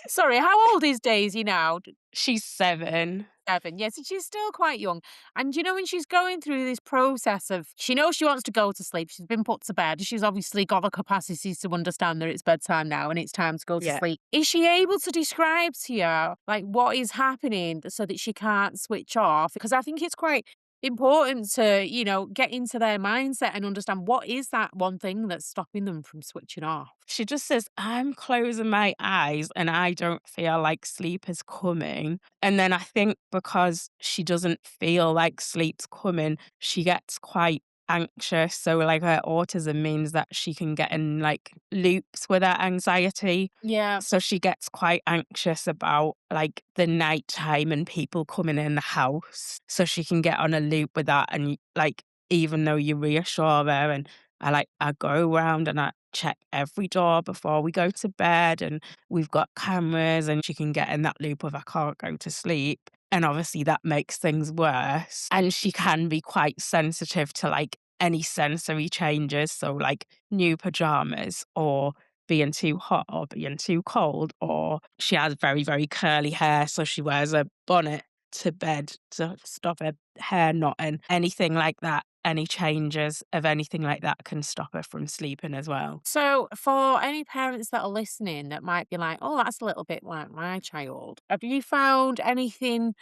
Sorry, how old is Daisy now? She's 7. 7. Yes, she's still quite young. And when she's going through this process of, she knows she wants to go to sleep, she's been put to bed, she's obviously got the capacity to understand that it's bedtime now and it's time to go to Yeah. sleep. Is she able to describe to you, like, what is happening so that she can't switch off? Because I think it's quite important to, get into their mindset and understand what is that one thing that's stopping them from switching off. She just says, I'm closing my eyes and I don't feel like sleep is coming. And then I think because she doesn't feel like sleep's coming, she gets quite anxious. So, like, her autism means that she can get in like loops with her anxiety. Yeah. So, she gets quite anxious about like the nighttime and people coming in the house. So, she can get on a loop with that. And like, even though you reassure her and I go around and I check every door before we go to bed and we've got cameras and she can get in that loop of I can't go to sleep. And obviously that makes things worse. And she can be quite sensitive to like any sensory changes. So like new pajamas or being too hot or being too cold, or she has very, very curly hair. So she wears a bonnet to bed to stop her hair knotting. Anything like that, any changes of anything like that can stop her from sleeping as well. So, for any parents that are listening that might be like, oh, that's a little bit like my child, have you found anything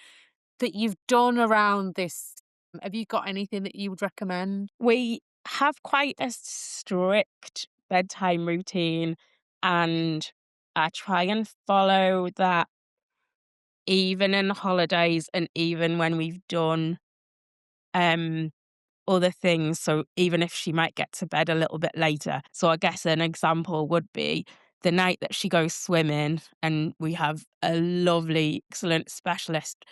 that you've done around this? Have you got anything that you would recommend? We have quite a strict bedtime routine, and I try and follow that even in holidays and even when we've done um other things. So even if she might get to bed a little bit later. So I guess an example would be the night that she goes swimming, and we have a lovely, excellent specialist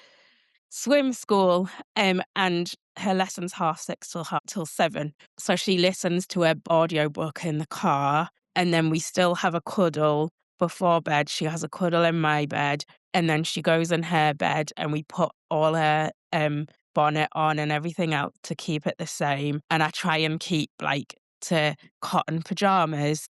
swim school, and her lessons 6:30 till 7. So she listens to her audiobook in the car, and then we still have a cuddle before bed. She has a cuddle in my bed, and then she goes in her bed, and we put all her bonnet on and everything else to keep it the same. And I try and keep like to cotton pajamas.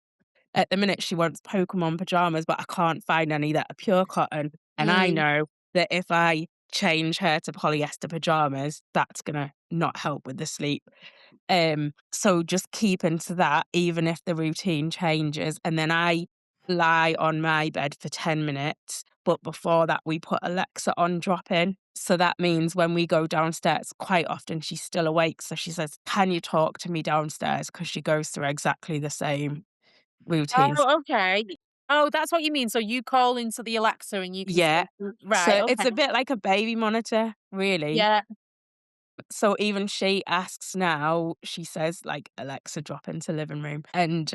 At the minute, she wants Pokemon pajamas, but I can't find any that are pure cotton. And I Mm. know that if I change her to polyester pajamas, that's gonna not help with the sleep. So just keep into that, even if the routine changes. And then I lie on my bed for 10 minutes. But before that, we put Alexa on drop in. So that means when we go downstairs, quite often she's still awake. So she says, "Can you talk to me downstairs?" Because she goes through exactly the same routines. Oh, okay. Oh, that's what you mean. So you call into the Alexa and you can say, Yeah. right, So it's okay. a bit like a baby monitor, really. Yeah. So even she asks now, she says, like, "Alexa, drop into living room." And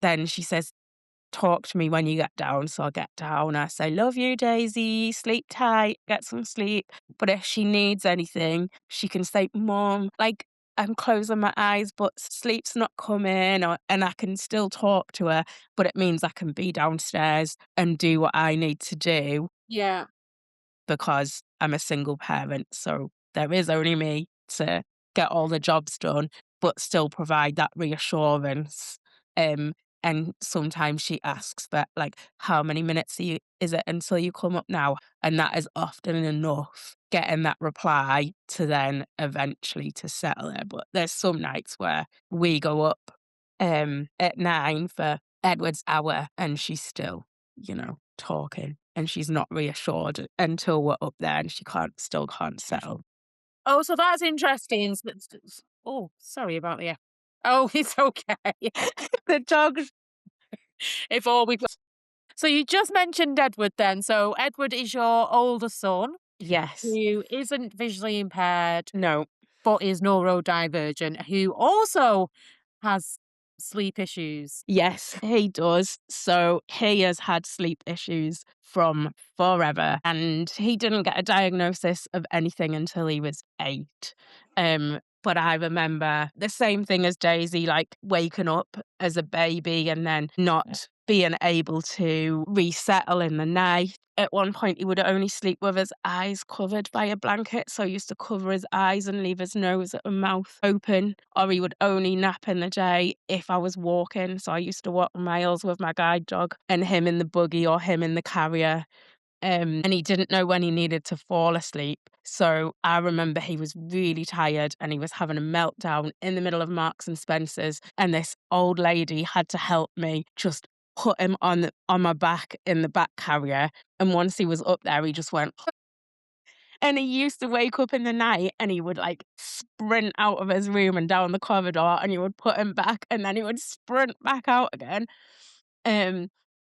then she says, "Talk to me when you get down." So I get down, I say, "Love you, Daisy, sleep tight, get some sleep." But if she needs anything, she can say, "Mom, like, I'm closing my eyes, but sleep's not coming," and I can still talk to her, but it means I can be downstairs and do what I need to do Yeah. because I'm a single parent. So there is only me to get all the jobs done, but still provide that reassurance. Um, and sometimes she asks that, like, how many minutes is it until you come up now? And that is often enough getting that reply to then eventually to settle her. But there's some nights where we go up at 9 for Edward's hour and she's still, talking, and she's not reassured until we're up there and she still can't settle. Oh, so that's interesting. Oh, sorry about the. Oh, it's okay. The dogs. If all we. So you just mentioned Edward then. So Edward is your older son Yes. who isn't visually impaired No. but is neurodivergent, who also has sleep issues. Yes, he does. So he has had sleep issues from forever, and he didn't get a diagnosis of anything until he was 8. But I remember the same thing as Daisy, like waking up as a baby and then not being able to resettle in the night. At one point, he would only sleep with his eyes covered by a blanket. So he used to cover his eyes and leave his nose and mouth open. Or he would only nap in the day if I was walking. So I used to walk miles with my guide dog and him in the buggy or him in the carrier. And he didn't know when he needed to fall asleep. So I remember he was really tired and he was having a meltdown in the middle of Marks and Spencer's. And this old lady had to help me just put him on my back in the back carrier. And once he was up there, he just went. And he used to wake up in the night and he would like sprint out of his room and down the corridor and you would put him back and then he would sprint back out again. Um,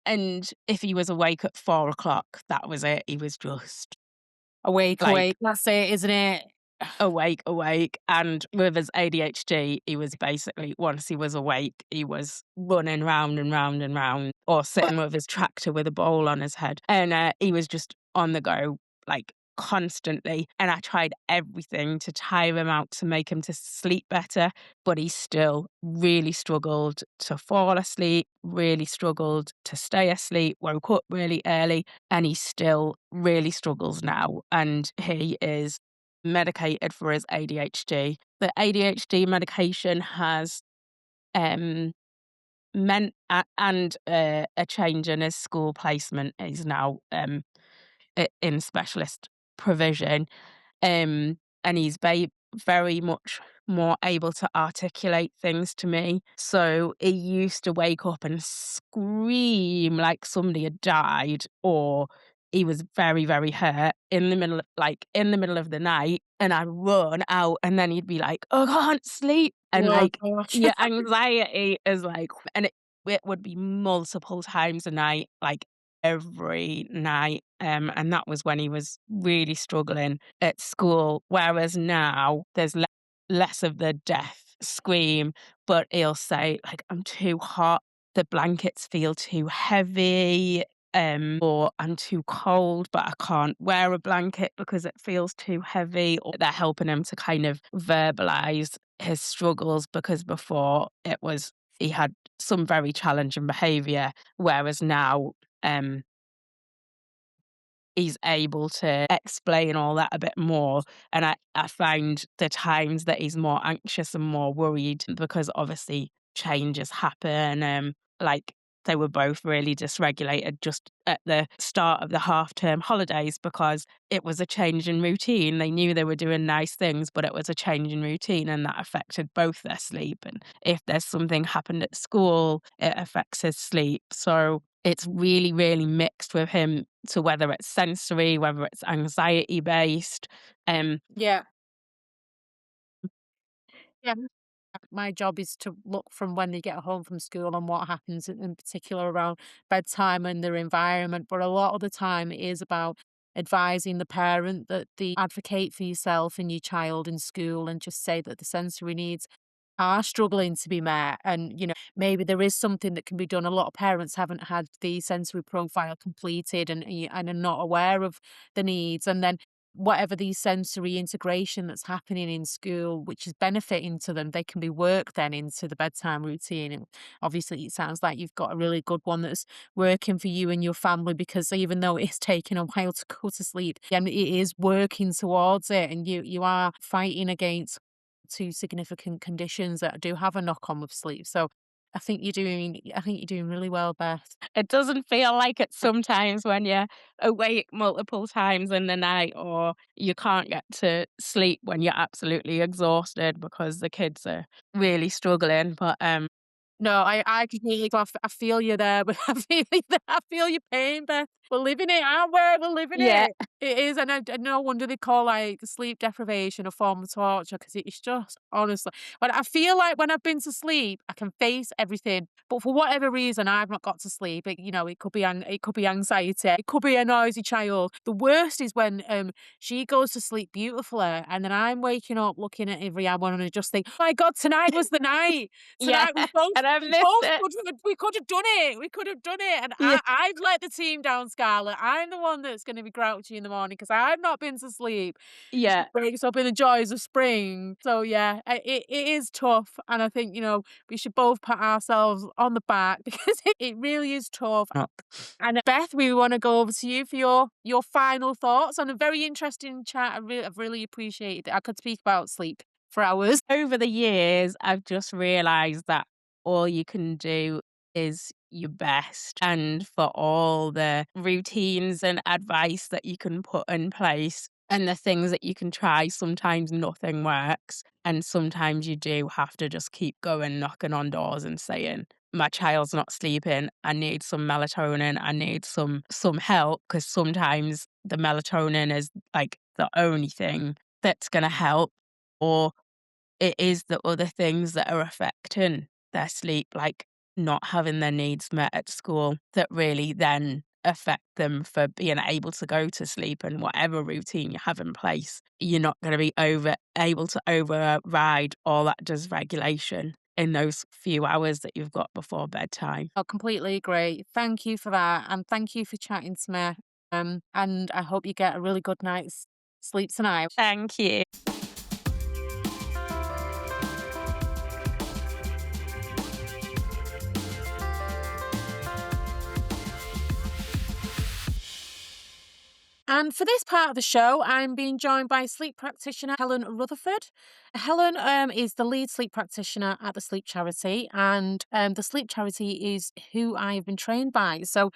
and if he was awake at 4 o'clock, that was it. He was just Awake, like awake. That's it, isn't it? awake, awake. And with his ADHD, he was basically, once he was awake, he was running round and round and round or sitting with his tractor with a bowl on his head. And he was just on the go, like constantly. And I tried everything to tire him out to make him to sleep better, but he still really struggled to fall asleep, really struggled to stay asleep, woke up really early, and he still really struggles now. And he is medicated for his ADHD. The ADHD medication has meant a change in his school placement. He's now in specialist provision, and he's very much more able to articulate things to me. So he used to wake up and scream like somebody had died, or he was very, very hurt in the middle of the night, and I'd run out, and then he'd be like, "Oh, I can't sleep," and Oh, like gosh. your anxiety is like, and it would be multiple times a night, like every night. And that was when he was really struggling at school. Whereas now there's less of the death scream, but he'll say, like, "I'm too hot, the blankets feel too heavy." Or "I'm too cold, but I can't wear a blanket because it feels too heavy." Or they're helping him to kind of verbalize his struggles, because before he had some very challenging behavior, whereas now um he's able to explain all that a bit more. And I find the times that he's more anxious and more worried, because obviously changes happen. Like, they were both really dysregulated just at the start of the half-term holidays, because it was a change in routine. They knew they were doing nice things, but it was a change in routine, and that affected both their sleep. And if there's something happened at school, it affects his sleep. So it's really, really mixed with him, to whether it's sensory, whether it's anxiety based. Yeah. Yeah. My job is to look from when they get home from school and what happens in particular around bedtime and their environment. But a lot of the time it is about advising the parent that they advocate for yourself and your child in school and just say that the sensory needs are struggling to be met. And, maybe there is something that can be done. A lot of parents haven't had the sensory profile completed and are not aware of the needs. And then whatever the sensory integration that's happening in school, which is benefiting to them, they can be worked then into the bedtime routine. And obviously, it sounds like you've got a really good one that's working for you and your family, because even though it is taking a while to go to sleep, and it is working towards it, and you are fighting against two significant conditions that do have a knock on with sleep. So I think you're doing really well, Beth. It doesn't feel like it sometimes when you're awake multiple times in the night, or you can't get to sleep when you're absolutely exhausted because the kids are really struggling. But No, I completely I feel you there, but I feel you there. I feel your pain, Beth. We're living it, aren't we? We're living yeah, it. It is, and no wonder they call like sleep deprivation a form of torture, because it's just honestly. But I feel like when I've been to sleep, I can face everything. But for whatever reason, I've not got to sleep. It could be it could be anxiety, it could be a noisy child. The worst is when she goes to sleep beautifully, and then I'm waking up looking at every hour and I just think, oh my God, tonight was the night. yeah, Tonight we both and I we missed both it. we could have done it. We could have done it. And Yeah, I've let the team down, Scarlett. I'm the one that's going to be grouchy in the morning because I've not been to sleep. She yeah. wakes up in the joys of spring. So yeah, it is tough. And I think, we should both pat ourselves on the back because it really is tough. Oh. And Beth, we want to go over to you for your final thoughts on a very interesting chat. I've really appreciated it. I could speak about sleep for hours. Over the years, I've just realized that all you can do is your best. And for all the routines and advice that you can put in place and the things that you can try, sometimes nothing works. And sometimes you do have to just keep going, knocking on doors and saying, my child's not sleeping. I need some melatonin. I need some help, because sometimes the melatonin is like the only thing that's going to help. Or it is the other things that are affecting their sleep, like not having their needs met at school, that really then affect them for being able to go to sleep. And whatever routine you have in place, you're not going to be able to override all that dysregulation in those few hours that you've got before bedtime. I completely agree. Thank you for that. And thank you for chatting to me. And I hope you get a really good night's sleep tonight. Thank you. And for this part of the show, I'm being joined by sleep practitioner Helen Rutherford. Helen is the lead sleep practitioner at the Sleep Charity, and the Sleep Charity is who I have been trained by. So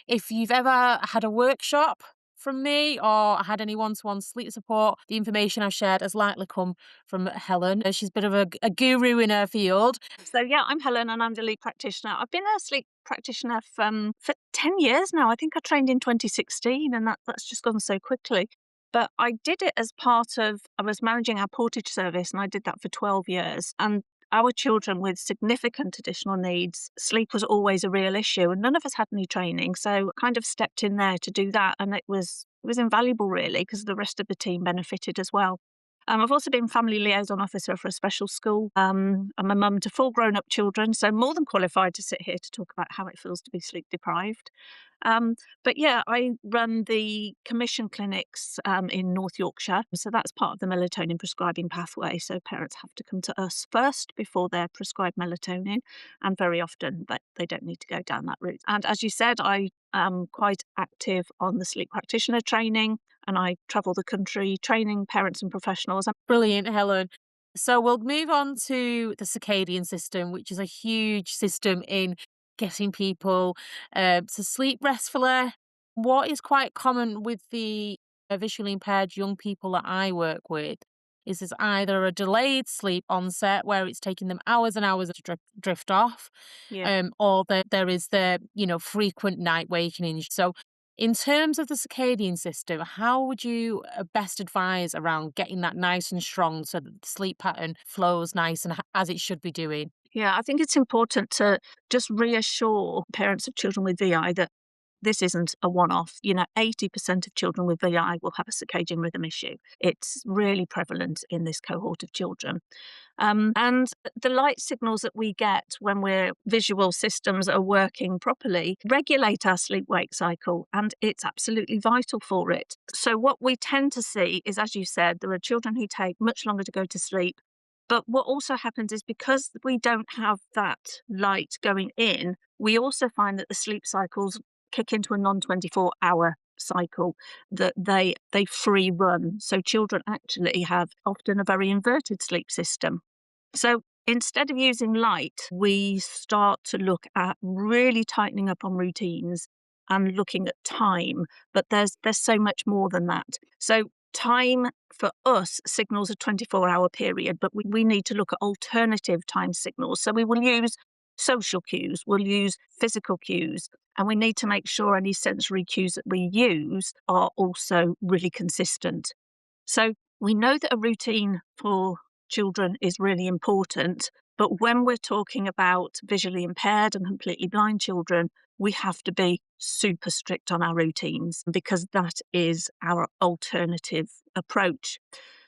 if you've ever had a workshop from me or had any one-to-one sleep support, the information I've shared has likely come from Helen. She's a bit of a guru in her field. So yeah, I'm Helen and I'm the lead practitioner. I've been a sleep practitioner for 10 years now. I think I trained in 2016 and that's just gone so quickly. But I did it as part of, I was managing our portage service and I did that for 12 years. And our children with significant additional needs, sleep was always a real issue and none of us had any training. So I kind of stepped in there to do that and it was invaluable really because the rest of the team benefited as well. I've also been family liaison officer for a special school. I'm a mum to 4 grown-up children, so more than qualified to sit here to talk about how it feels to be sleep deprived. But yeah, I run the commission clinics in North Yorkshire. So that's part of the melatonin prescribing pathway. So parents have to come to us first before they're prescribed melatonin. And very often they don't need to go down that route. And as you said, I am quite active on the sleep practitioner training and I travel the country training parents and professionals. Brilliant, Helen. So we'll move on to the circadian system, which is a huge system in getting people to sleep restfully. What is quite common with the visually impaired young people that I work with is there's either a delayed sleep onset where it's taking them hours and hours to drift off, Yeah. or there is the frequent night wakening. So in terms of the circadian system, how would you best advise around getting that nice and strong so that the sleep pattern flows nice and as it should be doing? Yeah, I think it's important to just reassure parents of children with VI that this isn't a one-off. 80% of children with VI will have a circadian rhythm issue. It's really prevalent in this cohort of children. And the light signals that we get when our visual systems are working properly regulate our sleep-wake cycle, and it's absolutely vital for it. So what we tend to see is, as you said, there are children who take much longer to go to sleep. But what also happens is because we don't have that light going in, we also find that the sleep cycles kick into a non-24-hour cycle that they free run. So children actually have often a very inverted sleep system. So instead of using light, we start to look at really tightening up on routines and looking at time. But there's so much more than that. So time for us signals a 24-hour period, but we need to look at alternative time signals. So we will use social cues, we'll use physical cues, and we need to make sure any sensory cues that we use are also really consistent. So we know that a routine for children is really important, but when we're talking about visually impaired and completely blind children, we have to be super strict on our routines because that is our alternative approach.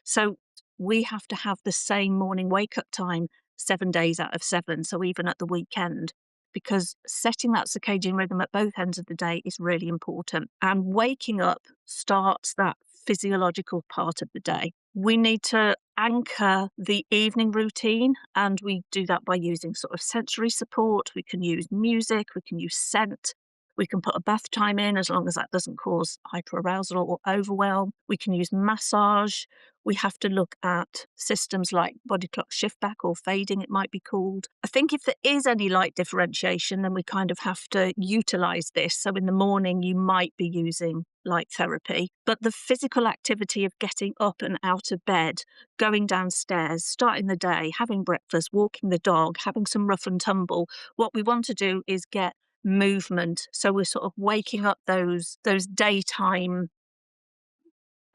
So we have to have the same morning wake up time 7 days out of 7, so even at the weekend, because setting that circadian rhythm at both ends of the day is really important. And waking up starts that physiological part of the day. We need to anchor the evening routine, and we do that by using sort of sensory support. We can use music, we can use scent, we can put a bath time in as long as that doesn't cause hyperarousal or overwhelm. We can use massage. We have to look at systems like body clock shift back or fading, it might be called. I think if there is any light differentiation, then we kind of have to utilise this. So in the morning, you might be using light therapy, but the physical activity of getting up and out of bed, going downstairs, starting the day, having breakfast, walking the dog, having some rough and tumble, what we want to do is get movement. So we're sort of waking up those daytime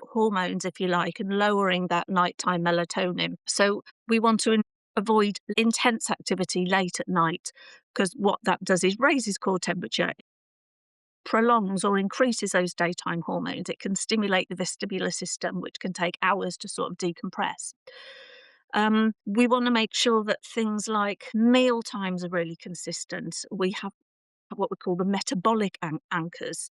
hormones, if you like, and lowering that nighttime melatonin. So we want to avoid intense activity late at night, because what that does is raises core temperature, prolongs or increases those daytime hormones. It can stimulate the vestibular system, which can take hours to sort of decompress. We want to make sure that things like meal times are really consistent. We have what we call the metabolic anchors.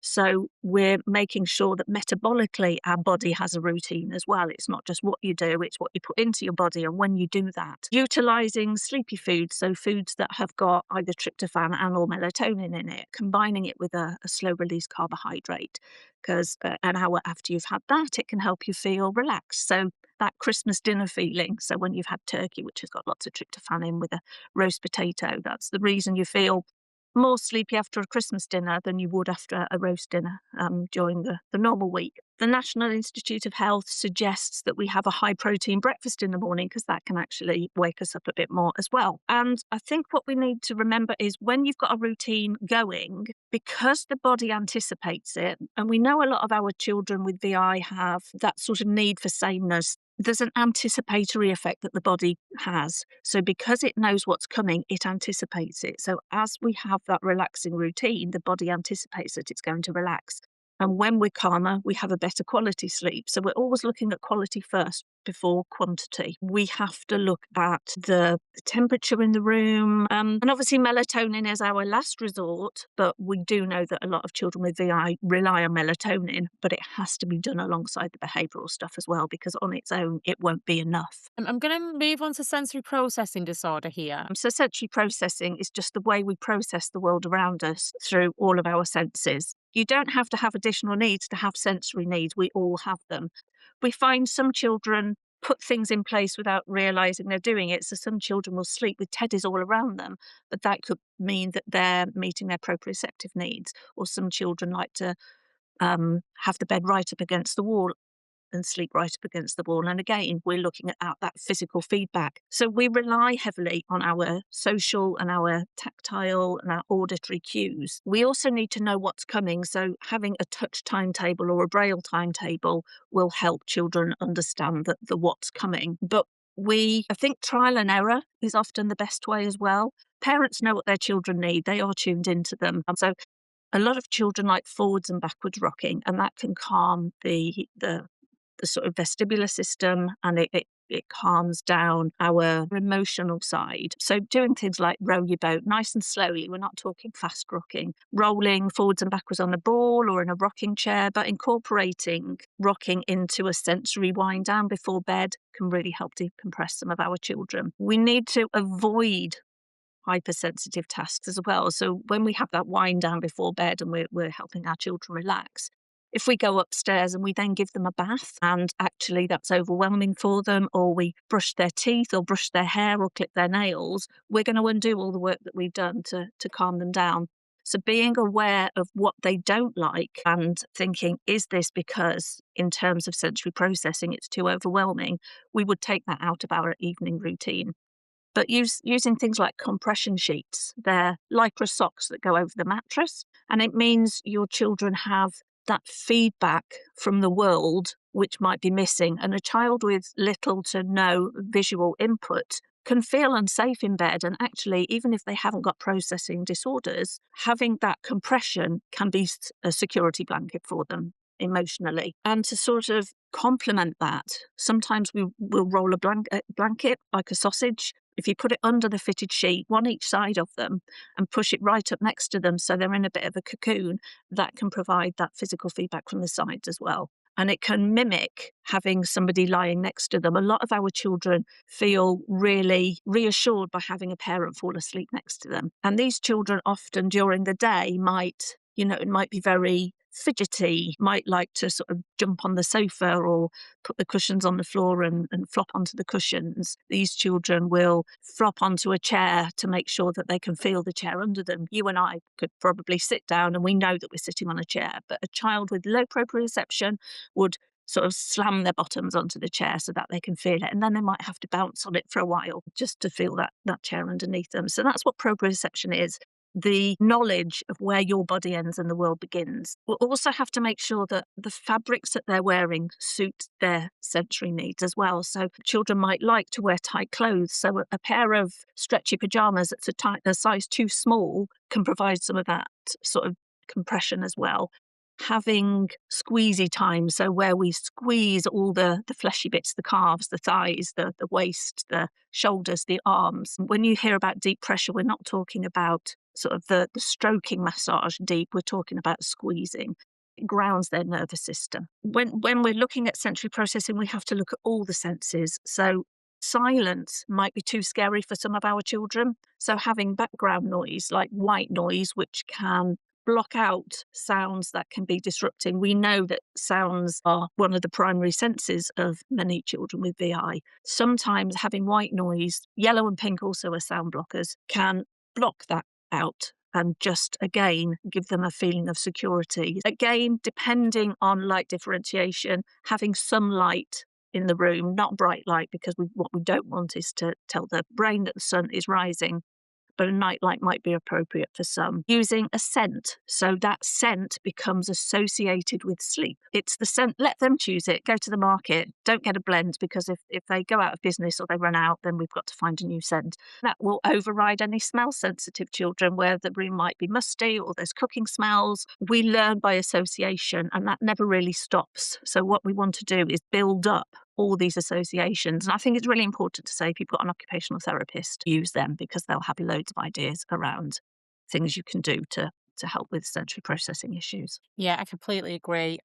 So we're making sure that metabolically our body has a routine as well. It's not just what you do, it's what you put into your body. And when you do that, utilising sleepy foods, so foods that have got either tryptophan and or melatonin in it, combining it with a slow release carbohydrate, because an hour after you've had that, it can help you feel relaxed. So that Christmas dinner feeling. So when you've had turkey, which has got lots of tryptophan in, with a roast potato, that's the reason you feel more sleepy after a Christmas dinner than you would after a roast dinner during the normal week. The National Institute of Health suggests that we have a high protein breakfast in the morning, because that can actually wake us up a bit more as well. And I think what we need to remember is, when you've got a routine going, because the body anticipates it, and we know a lot of our children with VI have that sort of need for sameness, there's an anticipatory effect that the body has. So because it knows what's coming, it anticipates it. So as we have that relaxing routine, the body anticipates that it's going to relax. And when we're calmer, we have a better quality sleep. So we're always looking at quality first before quantity. We have to look at the temperature in the room. And obviously melatonin is our last resort, but we do know that a lot of children with VI rely on melatonin, but it has to be done alongside the behavioural stuff as well, because on its own, it won't be enough. I'm going to move on to sensory processing disorder here. So sensory processing is just the way we process the world around us through all of our senses. You don't have to have additional needs to have sensory needs. We all have them. We find some children put things in place without realising they're doing it. So some children will sleep with teddies all around them, but that could mean that they're meeting their proprioceptive needs. Or some children like to have the bed right up against the wall and sleep right up against the wall. And again, we're looking at that physical feedback. So we rely heavily on our social and our tactile and our auditory cues. We also need to know what's coming. So having a touch timetable or a braille timetable will help children understand the what's coming. But I think trial and error is often the best way as well. Parents know what their children need. They are tuned into them. And so a lot of children like forwards and backwards rocking, and that can calm the sort of vestibular system, and it calms down our emotional side. So doing things like row your boat nice and slowly, we're not talking fast rocking, rolling forwards and backwards on a ball or in a rocking chair, but incorporating rocking into a sensory wind down before bed can really help decompress some of our children. We need to avoid hypersensitive tasks as well. So when we have that wind down before bed and we're helping our children relax, if we go upstairs and we then give them a bath and actually that's overwhelming for them, or we brush their teeth or brush their hair or clip their nails, we're going to undo all the work that we've done to calm them down. So being aware of what they don't like and thinking, is this because in terms of sensory processing it's too overwhelming, we would take that out of our evening routine. But using things like compression sheets, they're lycra socks that go over the mattress, and it means your children have that feedback from the world which might be missing. And a child with little to no visual input can feel unsafe in bed. And actually, even if they haven't got processing disorders, having that compression can be a security blanket for them emotionally. And to sort of complement that, sometimes we will roll a blanket like a sausage. If you put it under the fitted sheet, one each side of them, and push it right up next to them so they're in a bit of a cocoon, that can provide that physical feedback from the sides as well. And it can mimic having somebody lying next to them. A lot of our children feel really reassured by having a parent fall asleep next to them. And these children often during the day might be very fidgety, might like to sort of jump on the sofa or put the cushions on the floor and flop onto the cushions. These children will flop onto a chair to make sure that they can feel the chair under them. You and I could probably sit down and we know that we're sitting on a chair, but a child with low proprioception would sort of slam their bottoms onto the chair so that they can feel it. And then they might have to bounce on it for a while just to feel that chair underneath them. So that's what proprioception is. The knowledge of where your body ends and the world begins. We'll also have to make sure that the fabrics that they're wearing suit their sensory needs as well. So children might like to wear tight clothes. So a pair of stretchy pajamas that's a size too small can provide some of that sort of compression as well. having squeezy time, so where we squeeze all the fleshy bits, the calves, the thighs, the waist, the shoulders, the arms. When you hear about deep pressure, we're not talking about sort of the stroking massage deep, we're talking about squeezing. It grounds their nervous system. When we're looking at sensory processing, we have to look at all the senses. So silence might be too scary for some of our children. So having background noise like white noise, which can block out sounds that can be disrupting. We know that sounds are one of the primary senses of many children with VI. Sometimes having white noise, yellow and pink also are sound blockers, can block that out and just again give them a feeling of security. Again, depending on light differentiation, having some light in the room, not bright light, because what we don't want is to tell the brain that the sun is rising, but a nightlight might be appropriate for some. Using a scent, so that scent becomes associated with sleep. It's the scent, let them choose it, go to the market, don't get a blend, because if they go out of business or they run out, then we've got to find a new scent. That will override any smell-sensitive children where the room might be musty or there's cooking smells. We learn by association, and that never really stops. So what we want to do is build up all these associations. And I think it's really important to say if you've got an occupational therapist, use them, because they'll have loads of ideas around things you can do to help with sensory processing issues. Yeah, I completely agree.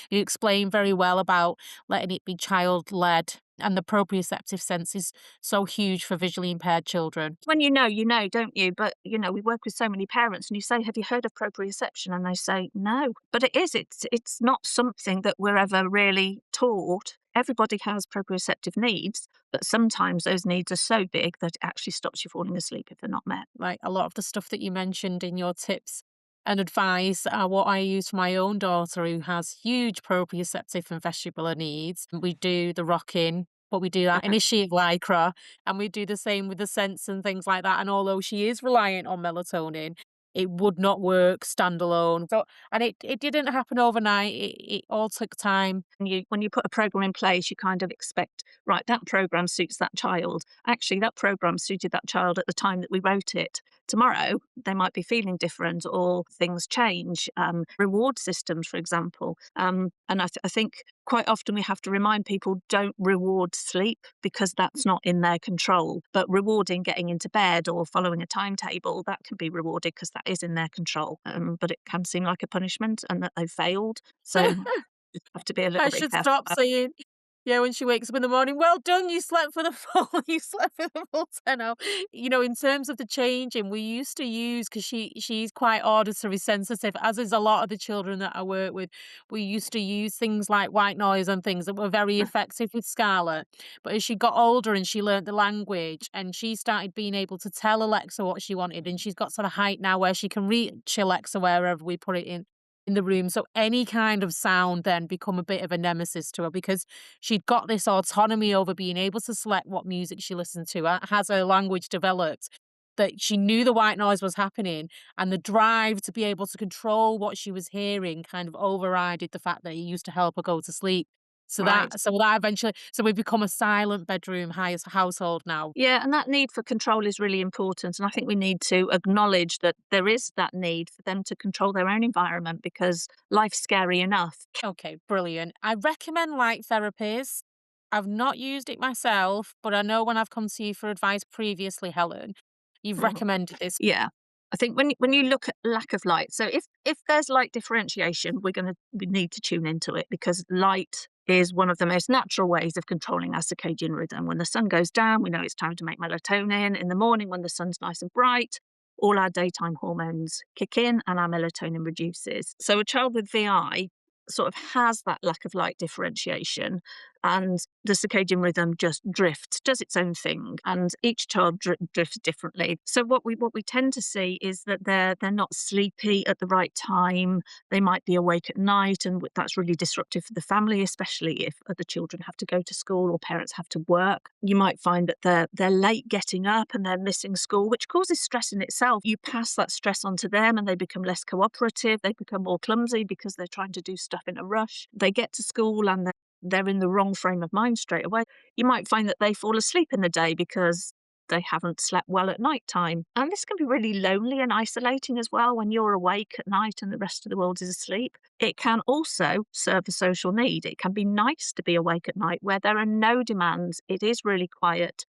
You explain very well about letting it be child-led, and the proprioceptive sense is so huge for visually impaired children. When you know, don't you? But, we work with so many parents and you say, have you heard of proprioception? And they say, no. But it is. It's not something that we're ever really taught. Everybody has proprioceptive needs, but sometimes those needs are so big that it actually stops you falling asleep if they're not met. Like a lot of the stuff that you mentioned in your tips and advice are what I use for my own daughter who has huge proprioceptive and vestibular needs. We do the rocking, but we do that in a sheet lycra, and we do the same with the scents and things like that. And although she is reliant on melatonin, it would not work standalone. So, and it didn't happen overnight. It all took time. When you put a program in place, you kind of expect, right, that program suits that child. Actually, that program suited that child at the time that we wrote it. Tomorrow, they might be feeling different or things change. Reward systems, for example. And I think quite often we have to remind people, don't reward sleep because that's not in their control. But rewarding getting into bed or following a timetable, that can be rewarded because that is in their control. But it can seem like a punishment and that they've failed. So just have to be a little I bit should careful. stop saying, yeah, when she wakes up in the morning, well done, you slept for the full, you slept for the full 10 hours. In terms of the changing, we used to use, because she's quite auditory sensitive, as is a lot of the children that I work with. We used to use things like white noise and things that were very effective with Scarlett. But as she got older and she learnt the language and she started being able to tell Alexa what she wanted, and she's got to the height now where she can reach Alexa wherever we put it in the room. So any kind of sound then become a bit of a nemesis to her, because she'd got this autonomy over being able to select what music she listened to. Has her language developed, that she knew the white noise was happening, and the drive to be able to control what she was hearing kind of overrided the fact that it used to help her go to sleep. So Right. that eventually, so we've become a silent bedroom household now. Yeah, and that need for control is really important. And I think we need to acknowledge that there is that need for them to control their own environment because life's scary enough. Okay, brilliant. I recommend light therapies. I've not used it myself, but I know when I've come to you for advice previously, Helen, you've recommended this. Yeah. I think when you look at lack of light, so if there's light differentiation, we need to tune into it because light is one of the most natural ways of controlling our circadian rhythm. When the sun goes down, we know it's time to make melatonin. In the morning, when the sun's nice and bright, all our daytime hormones kick in and our melatonin reduces. So a child with VI sort of has that lack of light differentiation and the circadian rhythm just drifts, does its own thing, and each child drifts differently. So what we tend to see is that they're not sleepy at the right time. They might be awake at night, and that's really disruptive for the family, especially if other children have to go to school or parents have to work. You might find that they're late getting up and they're missing school, which causes stress in itself. You pass that stress on to them and they become less cooperative. They become more clumsy because they're trying to do stuff in a rush. They get to school and they're in the wrong frame of mind straight away. You might find that they fall asleep in the day because they haven't slept well at night time. And this can be really lonely and isolating as well when you're awake at night and the rest of the world is asleep. It can also serve a social need. It can be nice to be awake at night where there are no demands. It is really quiet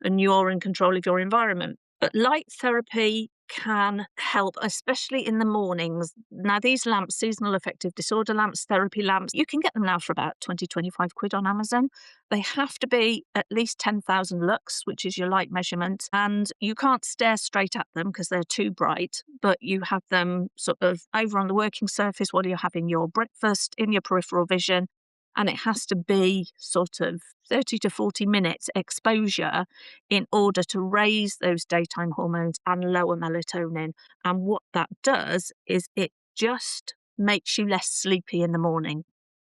and you're in control of your environment. But light therapy can help, especially in the mornings. Now, these lamps, seasonal affective disorder lamps, therapy lamps, you can get them now for about 20, 25 quid on Amazon. They have to be at least 10,000 lux, which is your light measurement. And you can't stare straight at them because they're too bright, but you have them sort of over on the working surface while you're having your breakfast in your peripheral vision. And it has to be sort of 30 to 40 minutes exposure in order to raise those daytime hormones and lower melatonin. And what that does is it just makes you less sleepy in the morning.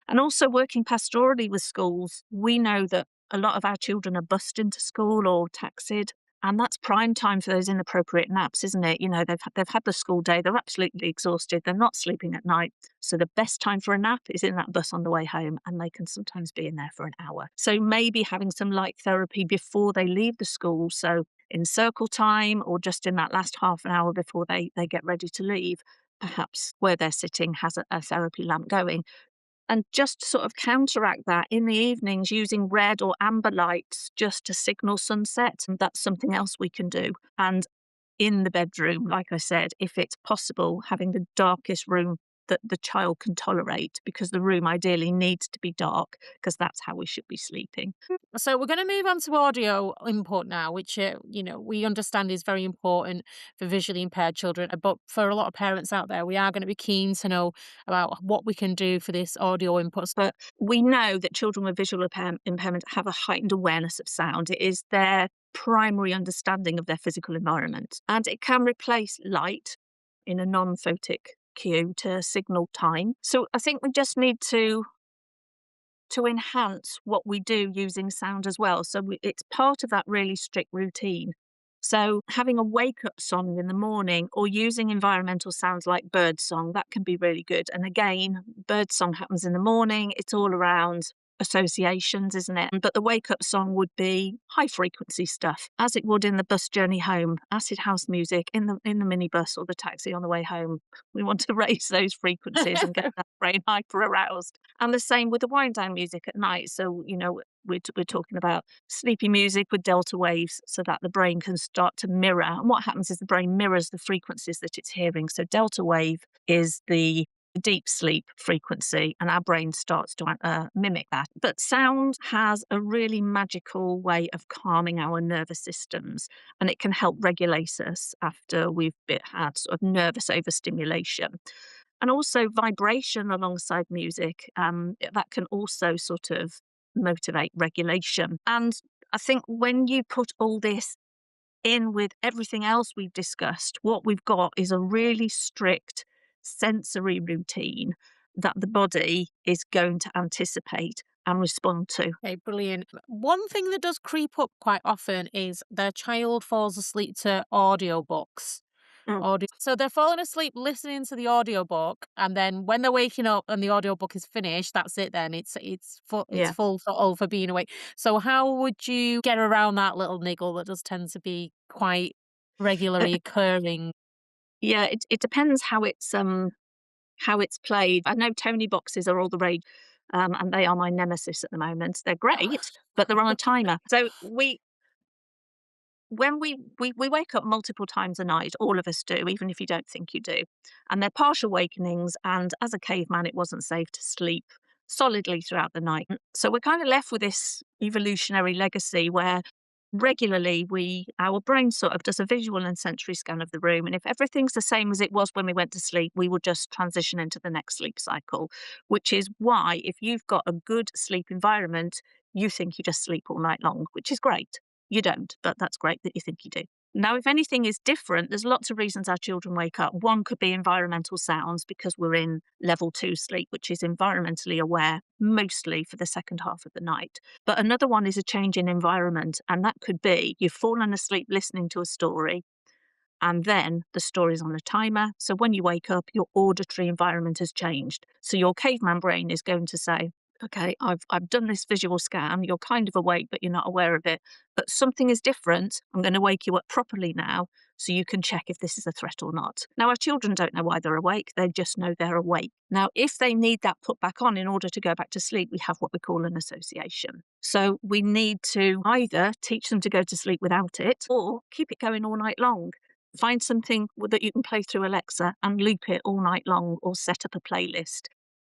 And also working pastorally with schools, we know that a lot of our children are bused into school or taxied. And that's prime time for those inappropriate naps, isn't it? You know, they've had the school day, they're absolutely exhausted, they're not sleeping at night. So the best time for a nap is in that bus on the way home, and they can sometimes be in there for an hour. So maybe having some light therapy before they leave the school, so in circle time or just in that last half an hour before they get ready to leave, perhaps where they're sitting has a therapy lamp going. And just sort of counteract that in the evenings using red or amber lights just to signal sunset. And that's something else we can do. And in the bedroom, like I said, if it's possible, having the darkest room that the child can tolerate, because the room ideally needs to be dark, because that's how we should be sleeping. So we're going to move on to audio input now, which we understand is very important for visually impaired children. But for a lot of parents out there, we are going to be keen to know about what we can do for this audio input. But we know that children with visual impairment have a heightened awareness of sound. It is their primary understanding of their physical environment, and it can replace light in a non-photic cue to signal time. So I think we just need to enhance what we do using sound as well. So it's part of that really strict routine. So having a wake-up song in the morning or using environmental sounds like bird song, that can be really good. And again, bird song happens in the morning. It's all around associations, isn't it? But the wake-up song would be high-frequency stuff, as it would in the bus journey home, acid house music in the minibus or the taxi on the way home. We want to raise those frequencies and get that brain hyper-aroused. And the same with the wind-down music at night. So, we're talking about sleepy music with delta waves so that the brain can start to mirror. And what happens is the brain mirrors the frequencies that it's hearing. So delta wave is the deep sleep frequency, and our brain starts to mimic that. But sound has a really magical way of calming our nervous systems, and it can help regulate us after we've had sort of nervous overstimulation. And also vibration alongside music, that can also sort of motivate regulation. And I think when you put all this in with everything else we've discussed, what we've got is a really strict sensory routine that the body is going to anticipate and respond to. Okay, brilliant. One thing that does creep up quite often is their child falls asleep to audiobooks. So they're falling asleep listening to the audiobook, and then when they're waking up and the audiobook is finished, that's it then. It's full throttle for being awake. So how would you get around that little niggle that does tend to be quite regularly occurring? Yeah, it depends how it's played. I know Tony boxes are all the rage, and they are my nemesis at the moment. They're great, but they're on a timer. So when we wake up multiple times a night, all of us do, even if you don't think you do. And they're partial wakenings, and as a caveman, it wasn't safe to sleep solidly throughout the night. So we're kind of left with this evolutionary legacy where regularly our brain sort of does a visual and sensory scan of the room. And if everything's the same as it was when we went to sleep, we will just transition into the next sleep cycle, which is why if you've got a good sleep environment, you think you just sleep all night long, which is great. You don't, but that's great that you think you do. Now, if anything is different, there's lots of reasons our children wake up. One could be environmental sounds because we're in level 2 sleep, which is environmentally aware, mostly for the second half of the night. But another one is a change in environment. And that could be you've fallen asleep listening to a story, and then the story's on a timer. So when you wake up, your auditory environment has changed. So your caveman brain is going to say, okay, I've done this visual scan, you're kind of awake, but you're not aware of it. But something is different. I'm going to wake you up properly now so you can check if this is a threat or not. Now, our children don't know why they're awake, they just know they're awake. Now, if they need that put back on in order to go back to sleep, we have what we call an association. So we need to either teach them to go to sleep without it or keep it going all night long. Find something that you can play through Alexa and loop it all night long, or set up a playlist.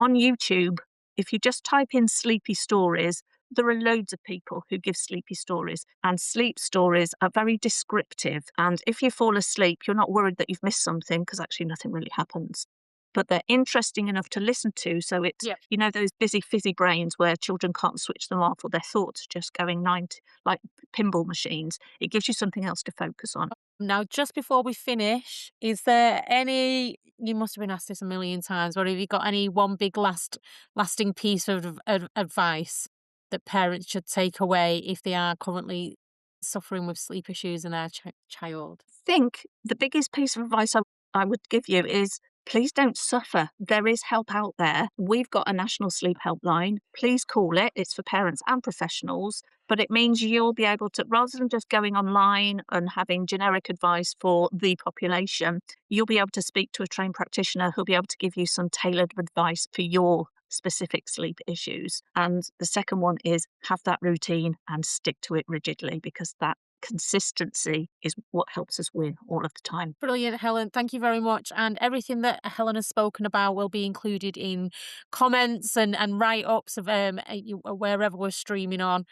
On YouTube, if you just type in sleepy stories, there are loads of people who give sleepy stories, and sleep stories are very descriptive. And if you fall asleep, you're not worried that you've missed something, because actually nothing really happens. But they're interesting enough to listen to. So it's, Yep. you know, those busy, fizzy brains where children can't switch them off, or their thoughts are just going 90, like pinball machines. It gives you something else to focus on. Now, just before we finish, is there any, you must have been asked this a million times, but have you got any one big lasting piece of advice that parents should take away if they are currently suffering with sleep issues in their child? Think the biggest piece of advice I would give you is, please don't suffer. There is help out there. We've got a national sleep helpline. Please call it. It's for parents and professionals, but it means you'll be able to, rather than just going online and having generic advice for the population, you'll be able to speak to a trained practitioner who'll be able to give you some tailored advice for your specific sleep issues. And the second one is, have that routine and stick to it rigidly, because that consistency is what helps us win all of the time. Brilliant, Helen. Thank you very much. And everything that Helen has spoken about will be included in comments and write ups of wherever we're streaming on.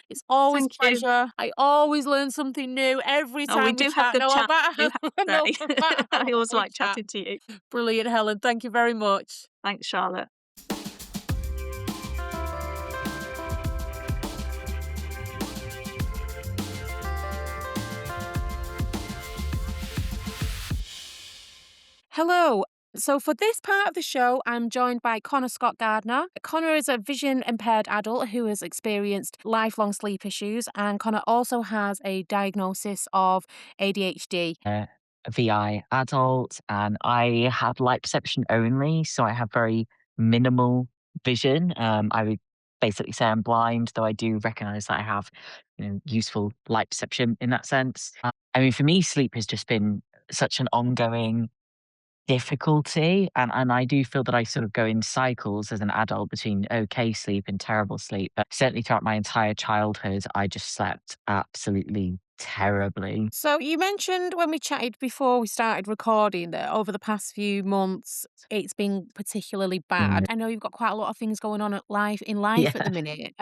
It's always a Thank you. pleasure. I always learn something new every Oh, we time we do have chat. good No, chat. about You have to no, say. I always we like chat. chatting to you. Brilliant, Helen. Thank you very much. Thanks, Charlotte. Hello. So, for this part of the show, I'm joined by Connor Scott Gardner. Connor is a vision impaired adult who has experienced lifelong sleep issues, and Connor also has a diagnosis of ADHD. A VI adult, and I have light perception only, so I have very minimal vision. I would basically say I'm blind, though I do recognize that I have, useful light perception in that sense. I mean, for me, sleep has just been such an ongoing difficulty, and I do feel that I sort of go in cycles as an adult between okay sleep and terrible sleep. But certainly throughout my entire childhood, I just slept absolutely terribly. So, you mentioned when we chatted before we started recording that over the past few months it's been particularly bad. Mm, I know you've got quite a lot of things going on in life at yeah. the minute,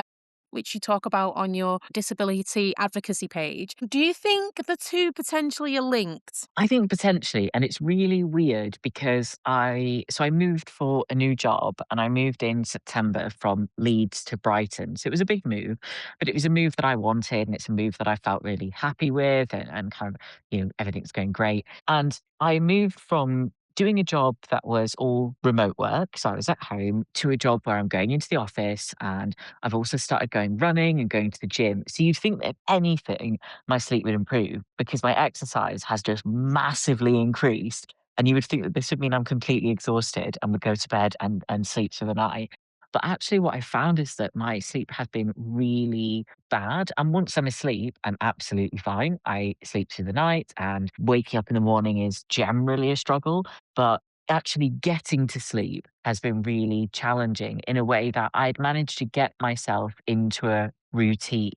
which you talk about on your disability advocacy page. Do you think the two potentially are linked? I think potentially, and it's really weird because I moved for a new job, and I moved in September from Leeds to Brighton. So it was a big move, but it was a move that I wanted, and it's a move that I felt really happy with, and kind of, everything's going great. And I moved from doing a job that was all remote work, so I was at home, to a job where I'm going into the office, and I've also started going running and going to the gym. So you'd think that if anything, my sleep would improve because my exercise has just massively increased. And you would think that this would mean I'm completely exhausted and would go to bed and sleep through the night. But actually, what I found is that my sleep has been really bad. And once I'm asleep, I'm absolutely fine. I sleep through the night, and waking up in the morning is generally a struggle. But actually getting to sleep has been really challenging in a way that I'd managed to get myself into a routine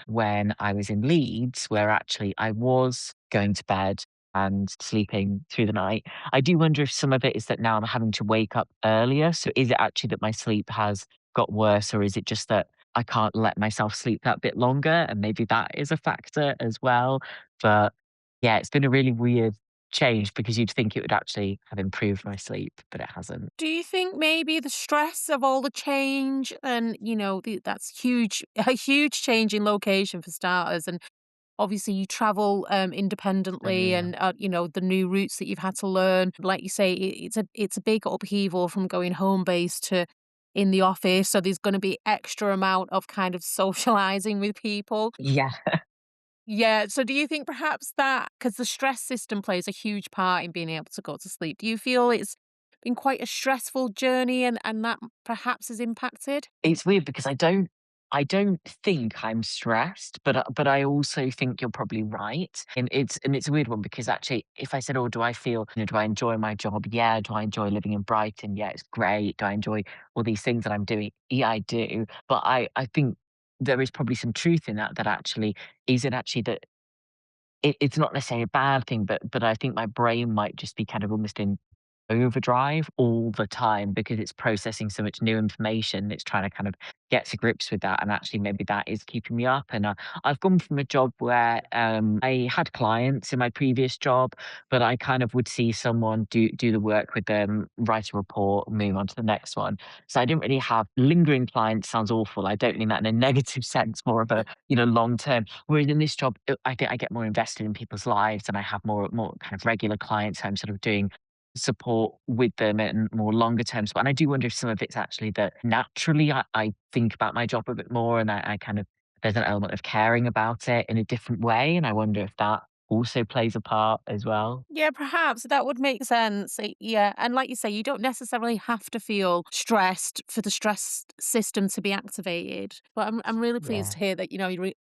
when I was in Leeds, where actually I was going to bed and sleeping through the night. I do wonder if some of it is that now I'm having to wake up earlier. So is it actually that my sleep has got worse, or is it just that I can't let myself sleep that bit longer? And maybe that is a factor as well. But yeah, it's been a really weird change because you'd think it would actually have improved my sleep, but it hasn't. Do you think maybe the stress of all the change and, that's huge, a huge change in location for starters, and obviously you travel independently, Yeah. and the new routes that you've had to learn, like you say, it's a big upheaval from going home based to in the office, so there's going to be extra amount of kind of socializing with people. Yeah. Yeah, so do you think perhaps that, because the stress system plays a huge part in being able to go to sleep, do you feel it's been quite a stressful journey and that perhaps has impacted? It's weird because I don't think I'm stressed, but I also think you're probably right. And it's a weird one because actually if I said, "Oh, do I feel, do I enjoy my job?" Yeah. Do I enjoy living in Brighton? Yeah, it's great. Do I enjoy all these things that I'm doing? Yeah, I do. But I think there is probably some truth in that, that actually is it actually that it's not necessarily a bad thing, but I think my brain might just be kind of almost in overdrive all the time because it's processing so much new information. It's trying to kind of get to grips with that, and actually maybe that is keeping me up. And I've gone from a job where I had clients in my previous job, but I kind of would see someone do the work with them, write a report, move on to the next one. So I didn't really have lingering clients. Sounds awful. I don't mean that in a negative sense, more of a long term. Whereas in this job, I think I get more invested in people's lives, and I have more kind of regular clients. I'm sort of doing support with them and more longer term support. And I do wonder if some of it's actually that naturally I think about my job a bit more, and I kind of there's an element of caring about it in a different way. And I wonder if that also plays a part as well. Yeah, perhaps that would make sense. Yeah, and like you say, you don't necessarily have to feel stressed for the stress system to be activated. But I'm really pleased Yeah. to hear that you're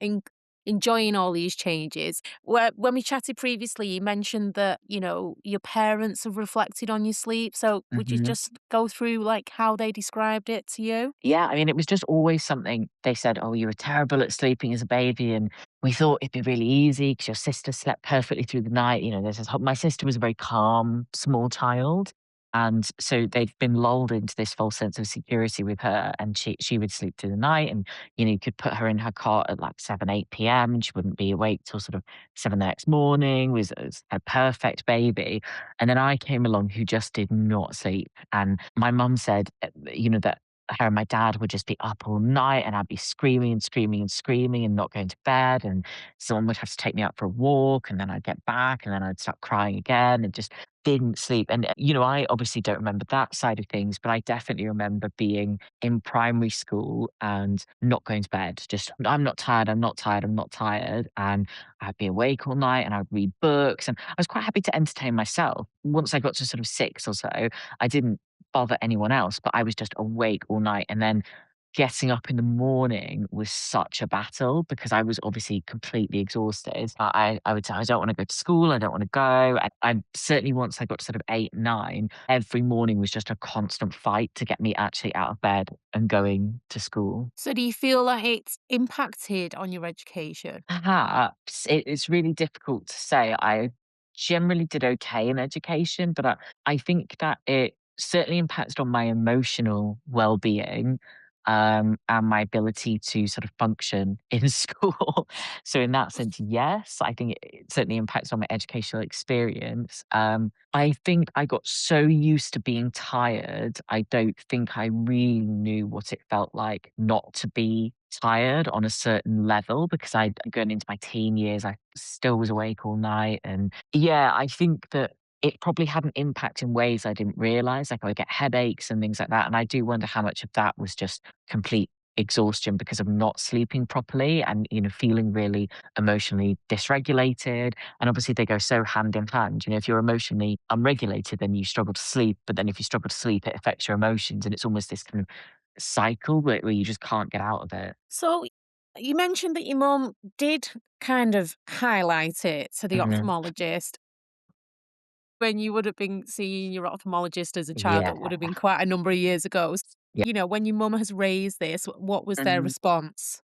enjoying all these changes. When we chatted previously, you mentioned that your parents have reflected on your sleep. So would you Mhm. just go through like how they described it to you? Yeah, I mean, it was just always something they said, "Oh, you were terrible at sleeping as a baby, and we thought it'd be really easy because your sister slept perfectly through the night." There's this my sister was a very calm, small child, and so they've been lulled into this false sense of security with her, and she would sleep through the night, and you could put her in her cot at like 7, 8 p.m., and she wouldn't be awake till sort of 7 the next morning. Was a perfect baby, and then I came along who just did not sleep, and my mum said, that her and my dad would just be up all night, and I'd be screaming and screaming and screaming and not going to bed. And someone would have to take me out for a walk, and then I'd get back, and then I'd start crying again and just didn't sleep. And, I obviously don't remember that side of things, but I definitely remember being in primary school and not going to bed. Just, I'm not tired, I'm not tired, I'm not tired. And I'd be awake all night and I'd read books. And I was quite happy to entertain myself. Once I got to sort of 6 or so, I didn't bother anyone else, but I was just awake all night. And then getting up in the morning was such a battle because I was obviously completely exhausted. I would say, I don't want to go to school. I don't want to go. I certainly, once I got to sort of 8, 9, every morning was just a constant fight to get me actually out of bed and going to school. So do you feel like it's impacted on your education? Perhaps it's really difficult to say. I generally did okay in education, but I think that it certainly impacted on my emotional well-being, and my ability to sort of function in school. So in that sense, yes, I think it certainly impacts on my educational experience. I think I got so used to being tired, I don't think I really knew what it felt like not to be tired on a certain level because I going into my teen years, I still was awake all night. And yeah, I think that it probably had an impact in ways I didn't realize. Like I would get headaches and things like that. And I do wonder how much of that was just complete exhaustion because of not sleeping properly and, feeling really emotionally dysregulated. And obviously they go so hand in hand. If you're emotionally unregulated, then you struggle to sleep. But then if you struggle to sleep, it affects your emotions. And it's almost this kind of cycle where you just can't get out of it. So you mentioned that your mum did kind of highlight it to the Mhm. ophthalmologist. When you would have been seeing your ophthalmologist as a child, Yeah. that would have been quite a number of years ago. Yeah. When your mum has raised this, what was their Mhm. response?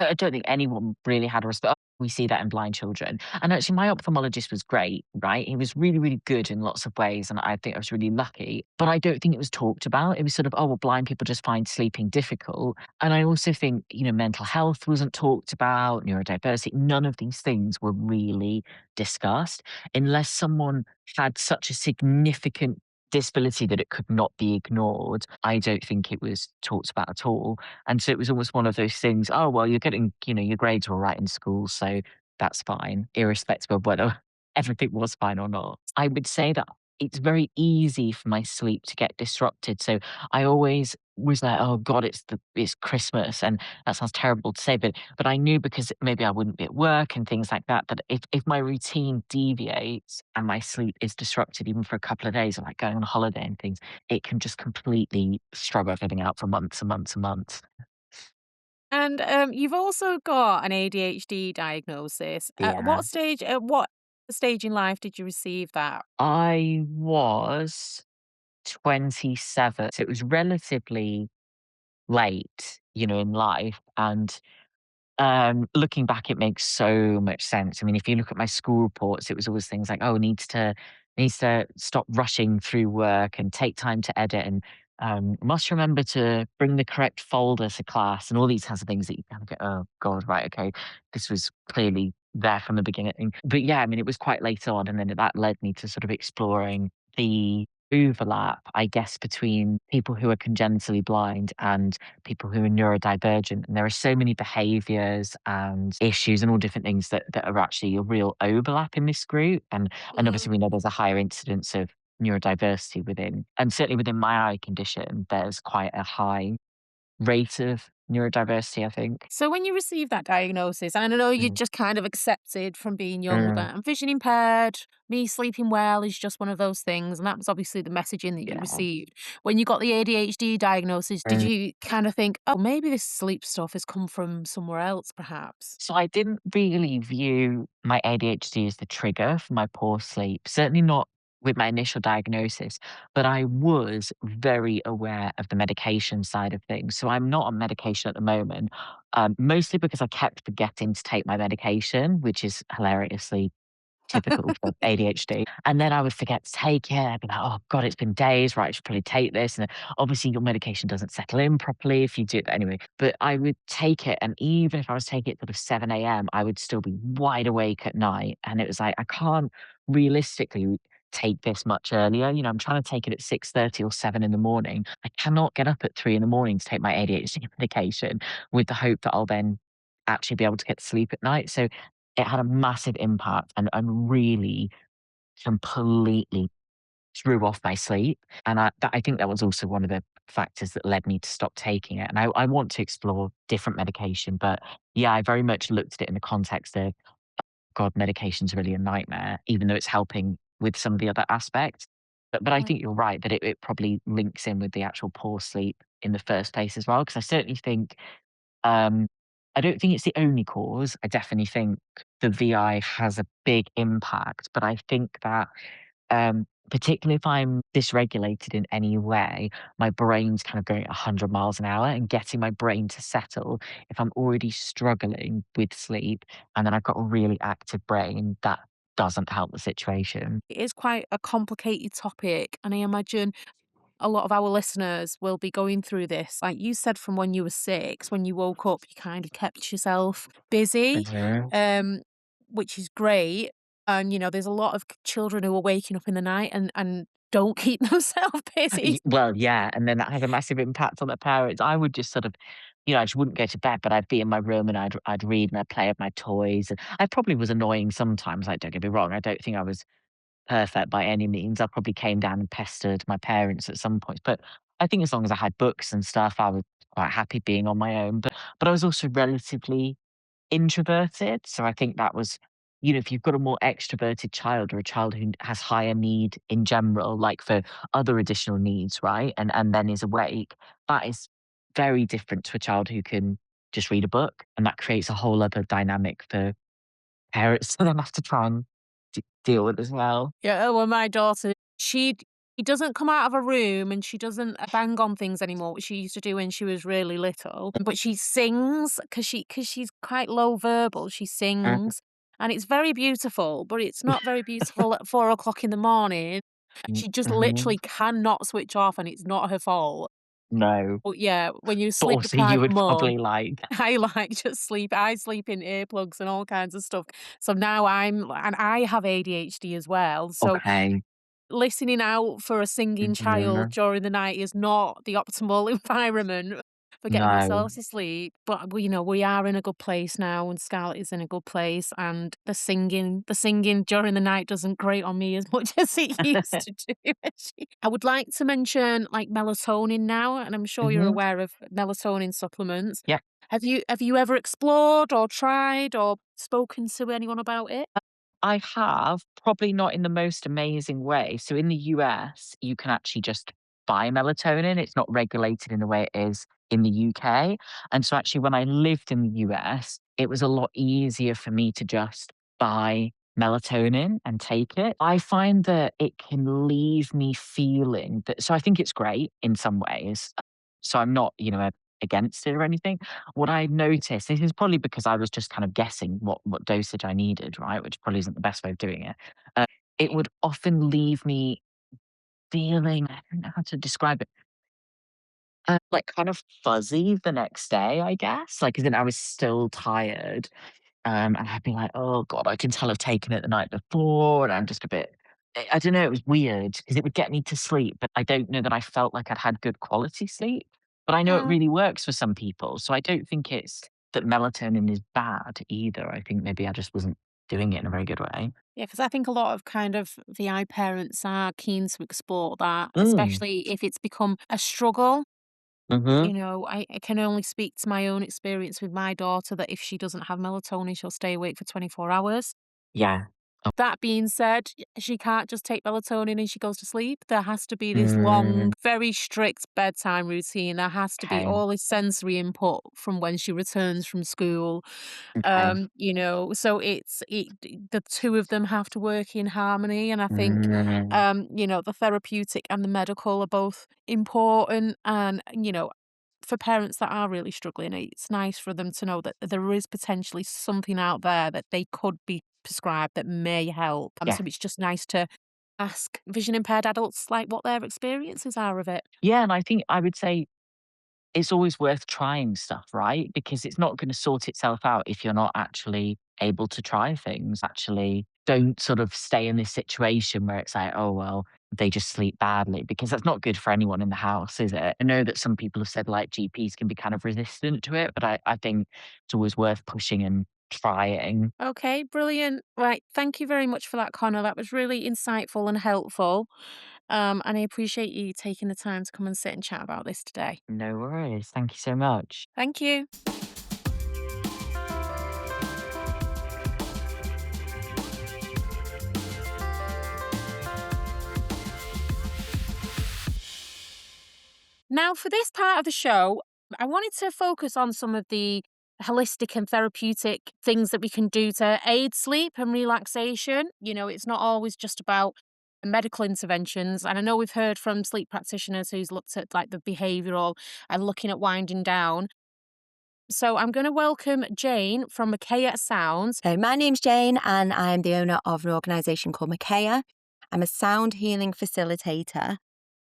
I don't think anyone really had a response. We see that in blind children. And actually, my ophthalmologist was great, right? He was really, really good in lots of ways. And I think I was really lucky. But I don't think it was talked about. It was sort of, oh, well, blind people just find sleeping difficult. And I also think, mental health wasn't talked about, neurodiversity. None of these things were really discussed unless someone had such a significant disability that it could not be ignored. I don't think it was talked about at all. And so it was almost one of those things, oh, well, you're getting, your grades were all right in school, so that's fine, irrespective of whether everything was fine or not. I would say that it's very easy for my sleep to get disrupted. So I always was like, "Oh god, it's Christmas," and that sounds terrible to say, but I knew because maybe I wouldn't be at work and things like that, that if my routine deviates and my sleep is disrupted even for a couple of days, or like going on holiday and things, it can just completely struggle everything out for months and months and months. And you've also got an ADHD diagnosis. Yeah. What stage in life did you receive that? I was 27, so it was relatively late, in life, and looking back, it makes so much sense. I mean, if you look at my school reports, it was always things like, "Oh, needs to stop rushing through work and take time to edit, and must remember to bring the correct folder to class," and all these kinds of things that you kind of go, "Oh God, right, okay, this was clearly there from the beginning." But yeah, I mean, it was quite late on, and then that led me to sort of exploring the overlap, I guess, between people who are congenitally blind and people who are neurodivergent. And there are so many behaviors and issues and all different things that are actually a real overlap in this group. And Mhm. obviously we know there's a higher incidence of neurodiversity within, and certainly within my eye condition, there's quite a high rate of neurodiversity, I think. So when you received that diagnosis, and I know you Mm, just kind of accepted from being younger, mm, I'm vision impaired, me sleeping well is just one of those things, and that was obviously the messaging that you yeah. received. When you got the ADHD diagnosis, did Mm. you kind of think, oh, maybe this sleep stuff has come from somewhere else, perhaps? So I didn't really view my ADHD as the trigger for my poor sleep, certainly not with my initial diagnosis, but I was very aware of the medication side of things. So I'm not on medication at the moment, mostly because I kept forgetting to take my medication, which is hilariously typical for ADHD. And then I would forget to take it. I'd be like, "Oh god, it's been days, right, I should probably take this." And then obviously your medication doesn't settle in properly if you do it anyway. But I would take it, and even if I was taking it sort of 7 AM, I would still be wide awake at night. And it was like, I can't realistically take this much earlier. I'm trying to take it at 6:30 or 7 in the morning. I cannot get up at 3 in the morning to take my ADHD medication with the hope that I'll then actually be able to get to sleep at night. So it had a massive impact and really completely threw off my sleep, and I think that was also one of the factors that led me to stop taking it, and I want to explore different medication, but yeah, I very much looked at it in the context of, God, medication's really a nightmare, even though it's helping with some of the other aspects. But I Mm. think you're right that it probably links in with the actual poor sleep in the first place as well, because I certainly think um, I don't think it's the only cause. I definitely think the VI has a big impact, but I think that, particularly if I'm dysregulated in any way, my brain's kind of going at 100 miles an hour, and getting my brain to settle, if I'm already struggling with sleep and then I've got a really active brain, that doesn't help the situation. It is quite a complicated topic, and I imagine a lot of our listeners will be going through this. Like you said, from when you were 6, when you woke up, you kind of kept yourself busy, Mhm. um, which is great. And, there's a lot of children who are waking up in the night and don't keep themselves busy. Well, yeah, and then that has a massive impact on the parents. I would just sort of, I just wouldn't go to bed, but I'd be in my room and I'd read and I'd play with my toys. And I probably was annoying sometimes. Like, don't get me wrong, I don't think I was perfect by any means. I probably came down and pestered my parents at some points, but I think as long as I had books and stuff, I was quite happy being on my own. But I was also relatively introverted. So I think that was, if you've got a more extroverted child or a child who has higher need in general, like for other additional needs, right? And then is awake, that is very different to a child who can just read a book. And that creates a whole other dynamic for parents to then have to try and deal with as well. Yeah, well, my daughter, she doesn't come out of a room and she doesn't bang on things anymore, which she used to do when she was really little. But she sings because she's quite low verbal. She Mhm. sings, and it's very beautiful. But it's not very beautiful at 4 o'clock in the morning. She just Mhm. literally cannot switch off, and it's not her fault. No. But yeah, when you're a But sleep also you deprived would mum, probably like, I like just sleep. I sleep in earplugs and all kinds of stuff. So now and I have ADHD as well. So okay. listening out for a singing child Mhm. during the night is not the optimal environment. for getting No. themselves to sleep. But we are in a good place now, and Scarlett is in a good place. And the singing during the night doesn't grate on me as much as it used to do. I would like to mention like melatonin now, and I'm sure you're Hmm. aware of melatonin supplements. Yeah. Have you ever explored or tried or spoken to anyone about it? I have, probably not in the most amazing way. So in the US, you can actually just buy melatonin. It's not regulated in the way it is in the UK. And so actually when I lived in the US, it was a lot easier for me to just buy melatonin and take it. I find that it can leave me feeling that, so I think it's great in some ways. So I'm not, against it or anything. What I noticed, this is probably because I was just kind of guessing what dosage I needed, right? Which probably isn't the best way of doing it. It would often leave me feeling, I don't know how to describe it, like kind of fuzzy the next day, I guess. Like, as in I was still tired. And I'd be like, oh God, I can tell I've taken it the night before. And I'm just a bit, I don't know, it was weird because it would get me to sleep, but I don't know that I felt like I'd had good quality sleep. But I know it Yeah. really works for some people. So I don't think it's that melatonin is bad either. I think maybe I just wasn't doing it in a very good way. Yeah, because I think a lot of kind of VI parents are keen to explore that, Mm. especially if it's become a struggle. Hmm. I can only speak to my own experience with my daughter that if she doesn't have melatonin, she'll stay awake for 24 hours. Yeah. Oh, That being said, she can't just take melatonin and she goes to sleep. There has to be this mm, long, very strict bedtime routine. There has to be okay. all this sensory input from when she returns from school. Okay. So the two of them have to work in harmony. And I think, Mm, the therapeutic and the medical are both important. And, for parents that are really struggling, it's nice for them to know that there is potentially something out there that they could be prescribed that may help. yeah. So it's just nice to ask vision impaired adults like what their experiences are of it. Yeah. And I think I would say it's always worth trying stuff, right? Because it's not going to sort itself out if you're not actually able to try things. Actually, don't sort of stay in this situation where it's like, oh, well, they just sleep badly, because that's not good for anyone in the house, is it? I know that some people have said like GPs can be kind of resistant to it, but I think it's always worth pushing and trying. Okay, brilliant. Right. Thank you very much for that, Connor. That was really insightful and helpful. And I appreciate you taking the time to come and sit and chat about this today. No worries. Thank you so much. Thank you. Now, for this part of the show, I wanted to focus on some of the holistic and therapeutic things that we can do to aid sleep and relaxation. It's not always just about medical interventions. And I know we've heard from sleep practitioners who's looked at like the behavioural and looking at winding down. So I'm going to welcome Jane from Makia Sound. So my name's Jane and I'm the owner of an organisation called Makia. I'm a sound healing facilitator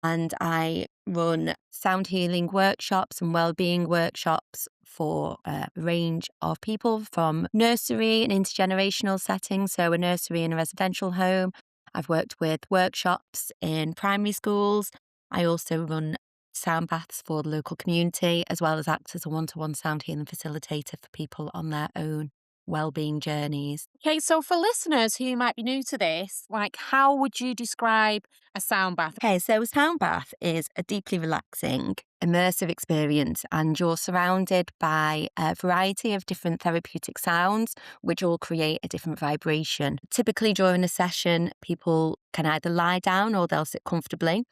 and I run sound healing workshops and wellbeing workshops for a range of people from nursery and intergenerational settings, so a nursery in a residential home. I've worked with workshops in primary schools. I also run sound baths for the local community, as well as act as a one-to-one sound healing facilitator for people on their own wellbeing journeys. Okay, so for listeners who might be new to this, like how would you describe a sound bath? Okay, so a sound bath is a deeply relaxing, immersive experience, and you're surrounded by a variety of different therapeutic sounds, which all create a different vibration. Typically, during a session, people can either lie down or they'll sit comfortably,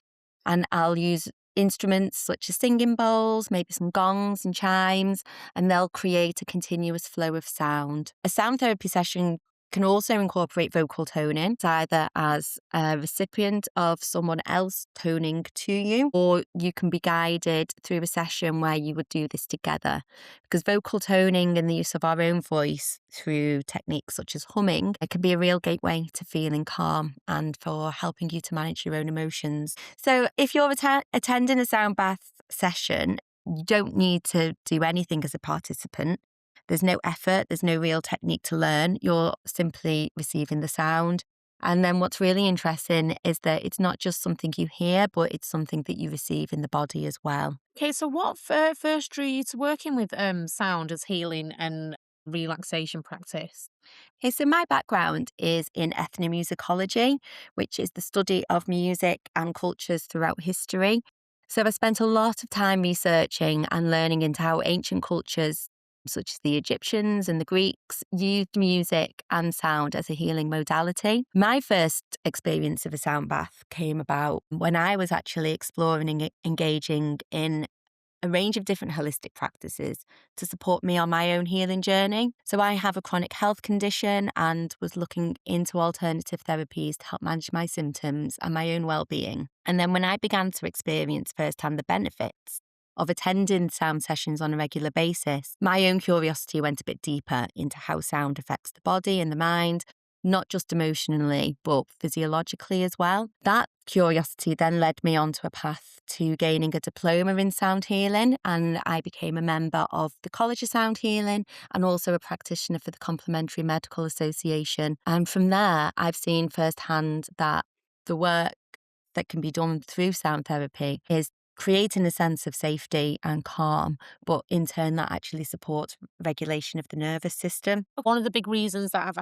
and I'll use instruments such as singing bowls, maybe some gongs and chimes, and they'll create a continuous flow of sound. A sound therapy session can also incorporate vocal toning, either as a recipient of someone else toning to you, or you can be guided through a session where you would do this together. Because vocal toning and the use of our own voice through techniques such as humming, it can be a real gateway to feeling calm and for helping you to manage your own emotions. So if you're attending a sound bath session, you don't need to do anything as a participant. There's no effort, there's no real technique to learn. You're simply receiving the sound And then what's really interesting is that it's not just something you hear, but it's something that you receive in the body as well. Okay, so what first drew you to working with sound as healing and relaxation practice? Okay, so my background is in ethnomusicology, which is the study of music and cultures throughout history. So I spent a lot of time researching and learning into how ancient cultures, such as the Egyptians and the Greeks, used music and sound as a healing modality. My first experience of a sound bath came about when I was actually exploring and engaging in a range of different holistic practices to support me on my own healing journey. So I have a chronic health condition and was looking into alternative therapies to help manage my symptoms and my own well-being. And then when I began to experience firsthand the benefits of attending sound sessions on a regular basis, my own curiosity went a bit deeper into how sound affects the body and the mind, not just emotionally, but physiologically as well. That curiosity then led me onto a path to gaining a diploma in sound healing, and I became a member of the College of Sound Healing and also a practitioner for the Complementary Medical Association. And from there, I've seen firsthand that the work that can be done through sound therapy is creating a sense of safety and calm, but in turn that actually supports regulation of the nervous system. One of the big reasons that I've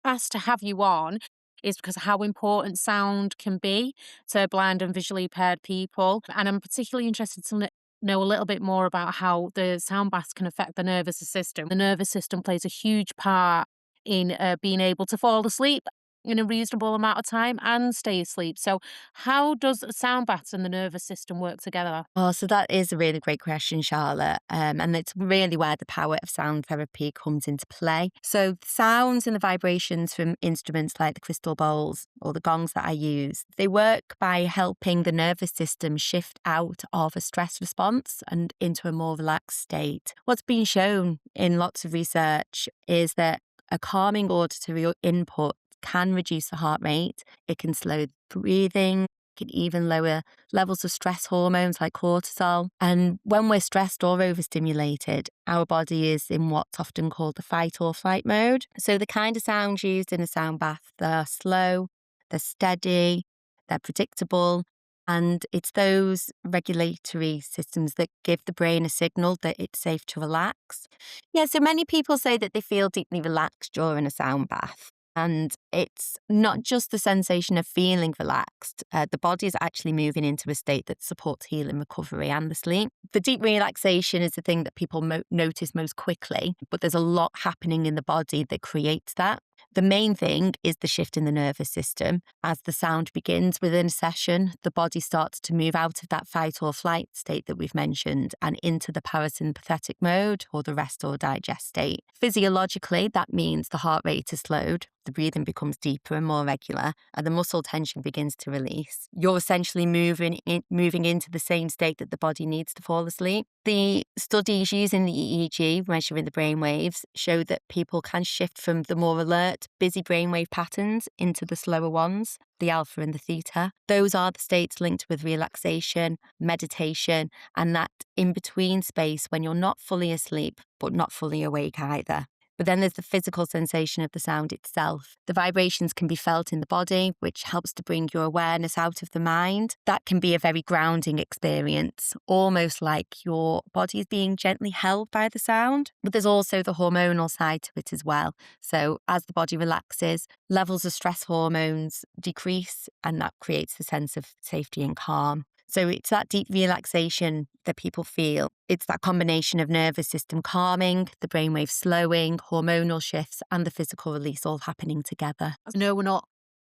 asked to have you on is because of how important sound can be to blind and visually impaired people. And I'm particularly interested to know a little bit more about how the sound baths can affect the nervous system. The nervous system plays a huge part in being able to fall asleep in a reasonable amount of time and stay asleep. So how does sound baths and the nervous system work together? Oh, so that is a really great question, Charlotte. And it's really where the power of sound therapy comes into play. So the sounds and the vibrations from instruments like the crystal bowls or the gongs that I use, they work by helping the nervous system shift out of a stress response and into a more relaxed state. What's been shown in lots of research is that a calming auditory input can reduce the heart rate. It can slow breathing. It can even lower levels of stress hormones like cortisol. And when we're stressed or overstimulated, our body is in what's often called the fight or flight mode. So the kind of sounds used in a sound bath, they're slow, they're steady, they're predictable. And it's those regulatory systems that give the brain a signal that it's safe to relax. Yeah, so many people say that they feel deeply relaxed during a sound bath. And it's not just the sensation of feeling relaxed. The body is actually moving into a state that supports healing, recovery, and the sleep. The deep relaxation is the thing that people notice most quickly, but there's a lot happening in the body that creates that. The main thing is the shift in the nervous system. As the sound begins within a session, the body starts to move out of that fight or flight state that we've mentioned and into the parasympathetic mode or the rest or digest state. Physiologically, that means the heart rate is slowed, the breathing becomes deeper and more regular, and the muscle tension begins to release. You're essentially moving into the same state that the body needs to fall asleep. The studies using the EEG, measuring the brain waves, show that people can shift from the more alert, busy brainwave patterns into the slower ones, the alpha and the theta. Those are the states linked with relaxation, meditation, and that in-between space when you're not fully asleep, but not fully awake either. But then there's the physical sensation of the sound itself. The vibrations can be felt in the body, which helps to bring your awareness out of the mind. That can be a very grounding experience, almost like your body is being gently held by the sound. But there's also the hormonal side to it as well. So as the body relaxes, levels of stress hormones decrease, and that creates a sense of safety and calm. So it's that deep relaxation that people feel. It's that combination of nervous system calming, the brainwave slowing, hormonal shifts, and the physical release all happening together. No, we're not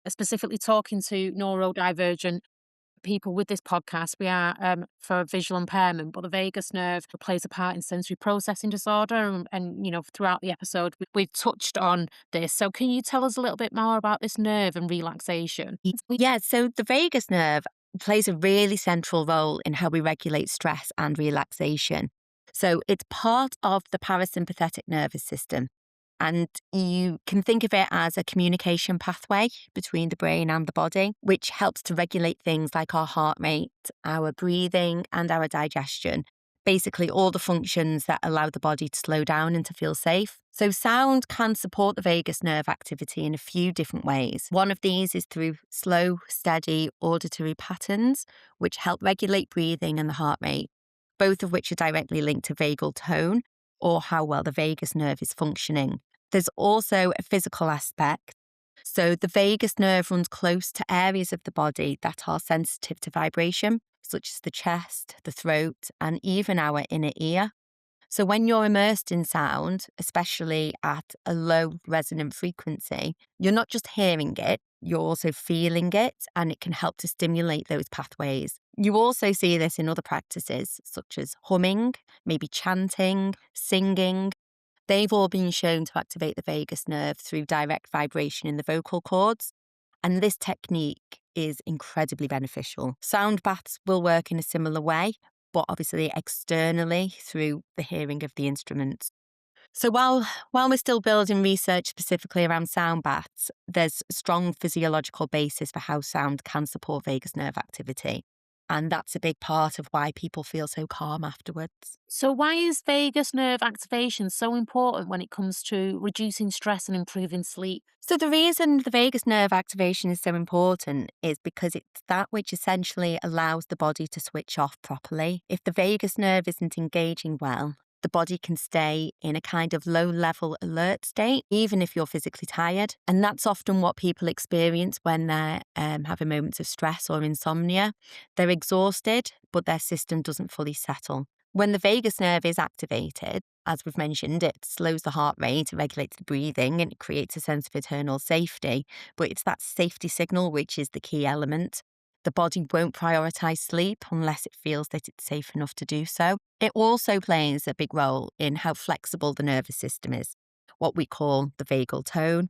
specifically talking to neurodivergent people with this podcast. We are for visual impairment, but the vagus nerve plays a part in sensory processing disorder. And you know, throughout the episode, we've touched on this. So can you tell us a little bit more about this nerve and relaxation? Yeah, so the vagus nerve plays a really central role in how we regulate stress and relaxation. So it's part of the parasympathetic nervous system. And you can think of it as a communication pathway between the brain and the body, which helps to regulate things like our heart rate, our breathing, and our digestion. basically all the functions that allow the body to slow down and to feel safe. So sound can support the vagus nerve activity in a few different ways. One of these is through slow, steady auditory patterns, which help regulate breathing and the heart rate, both of which are directly linked to vagal tone or how well the vagus nerve is functioning. There's also a physical aspect. So the vagus nerve runs close to areas of the body that are sensitive to vibration, such as the chest, the throat, and even our inner ear. So when you're immersed in sound, especially at a low resonant frequency, you're not just hearing it, you're also feeling it, and it can help to stimulate those pathways. You also see this in other practices, such as humming, maybe chanting, singing. They've all been shown to activate the vagus nerve through direct vibration in the vocal cords. And this technique is incredibly beneficial. Sound baths will work in a similar way, but obviously externally through the hearing of the instruments. So while we're still building research specifically around sound baths, there's a strong physiological basis for how sound can support vagus nerve activity. And that's a big part of why people feel so calm afterwards. So why is vagus nerve activation so important when it comes to reducing stress and improving sleep? So the reason the vagus nerve activation is so important is because it's that which essentially allows the body to switch off properly. If the vagus nerve isn't engaging well, the body can stay in a kind of low-level alert state, even if you're physically tired. And that's often what people experience when they're having moments of stress or insomnia. They're exhausted, but their system doesn't fully settle. When the vagus nerve is activated, as we've mentioned, it slows the heart rate, it regulates the breathing, and it creates a sense of eternal safety. But it's that safety signal which is the key element. The body won't prioritise sleep unless it feels that it's safe enough to do so. It also plays a big role in how flexible the nervous system is, what we call the vagal tone.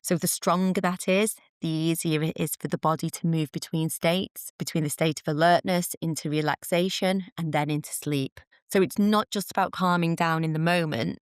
So the stronger that is, the easier it is for the body to move between states, between the state of alertness into relaxation and then into sleep. So it's not just about calming down in the moment.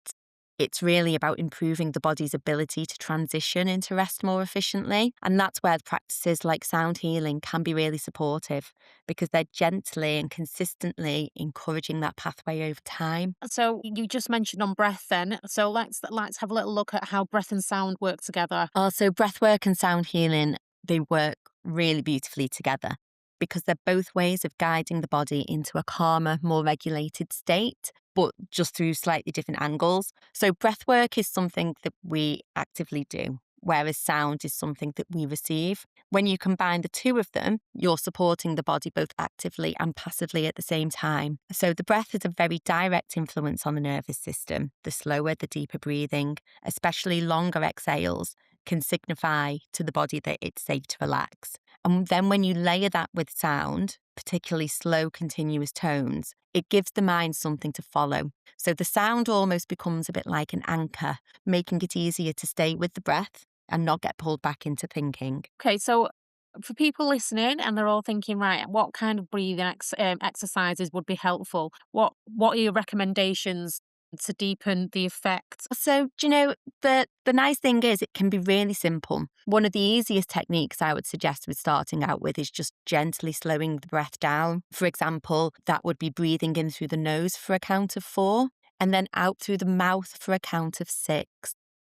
It's really about improving the body's ability to transition into rest more efficiently. And that's where practices like sound healing can be really supportive because they're gently and consistently encouraging that pathway over time. So you just mentioned on breath then. So let's have a little look at how breath and sound work together. Also, breathwork and sound healing, they work really beautifully together because they're both ways of guiding the body into a calmer, more regulated state, but just through slightly different angles. So breathwork is something that we actively do, whereas sound is something that we receive. When you combine the two of them, you're supporting the body both actively and passively at the same time. So the breath has a very direct influence on the nervous system. The slower, the deeper breathing, especially longer exhales, can signify to the body that it's safe to relax. And then when you layer that with sound, particularly slow, continuous tones, it gives the mind something to follow. So the sound almost becomes a bit like an anchor, making it easier to stay with the breath and not get pulled back into thinking. Okay, so for people listening and they're all thinking, right, what kind of breathing exercises would be helpful? What are your recommendations to deepen the effect? So, do you know, the nice thing is it can be really simple. One of the easiest techniques I would suggest with starting out with is just gently slowing the breath down. For example, that would be breathing in through the nose for a count of 4 and then out through the mouth for a count of 6.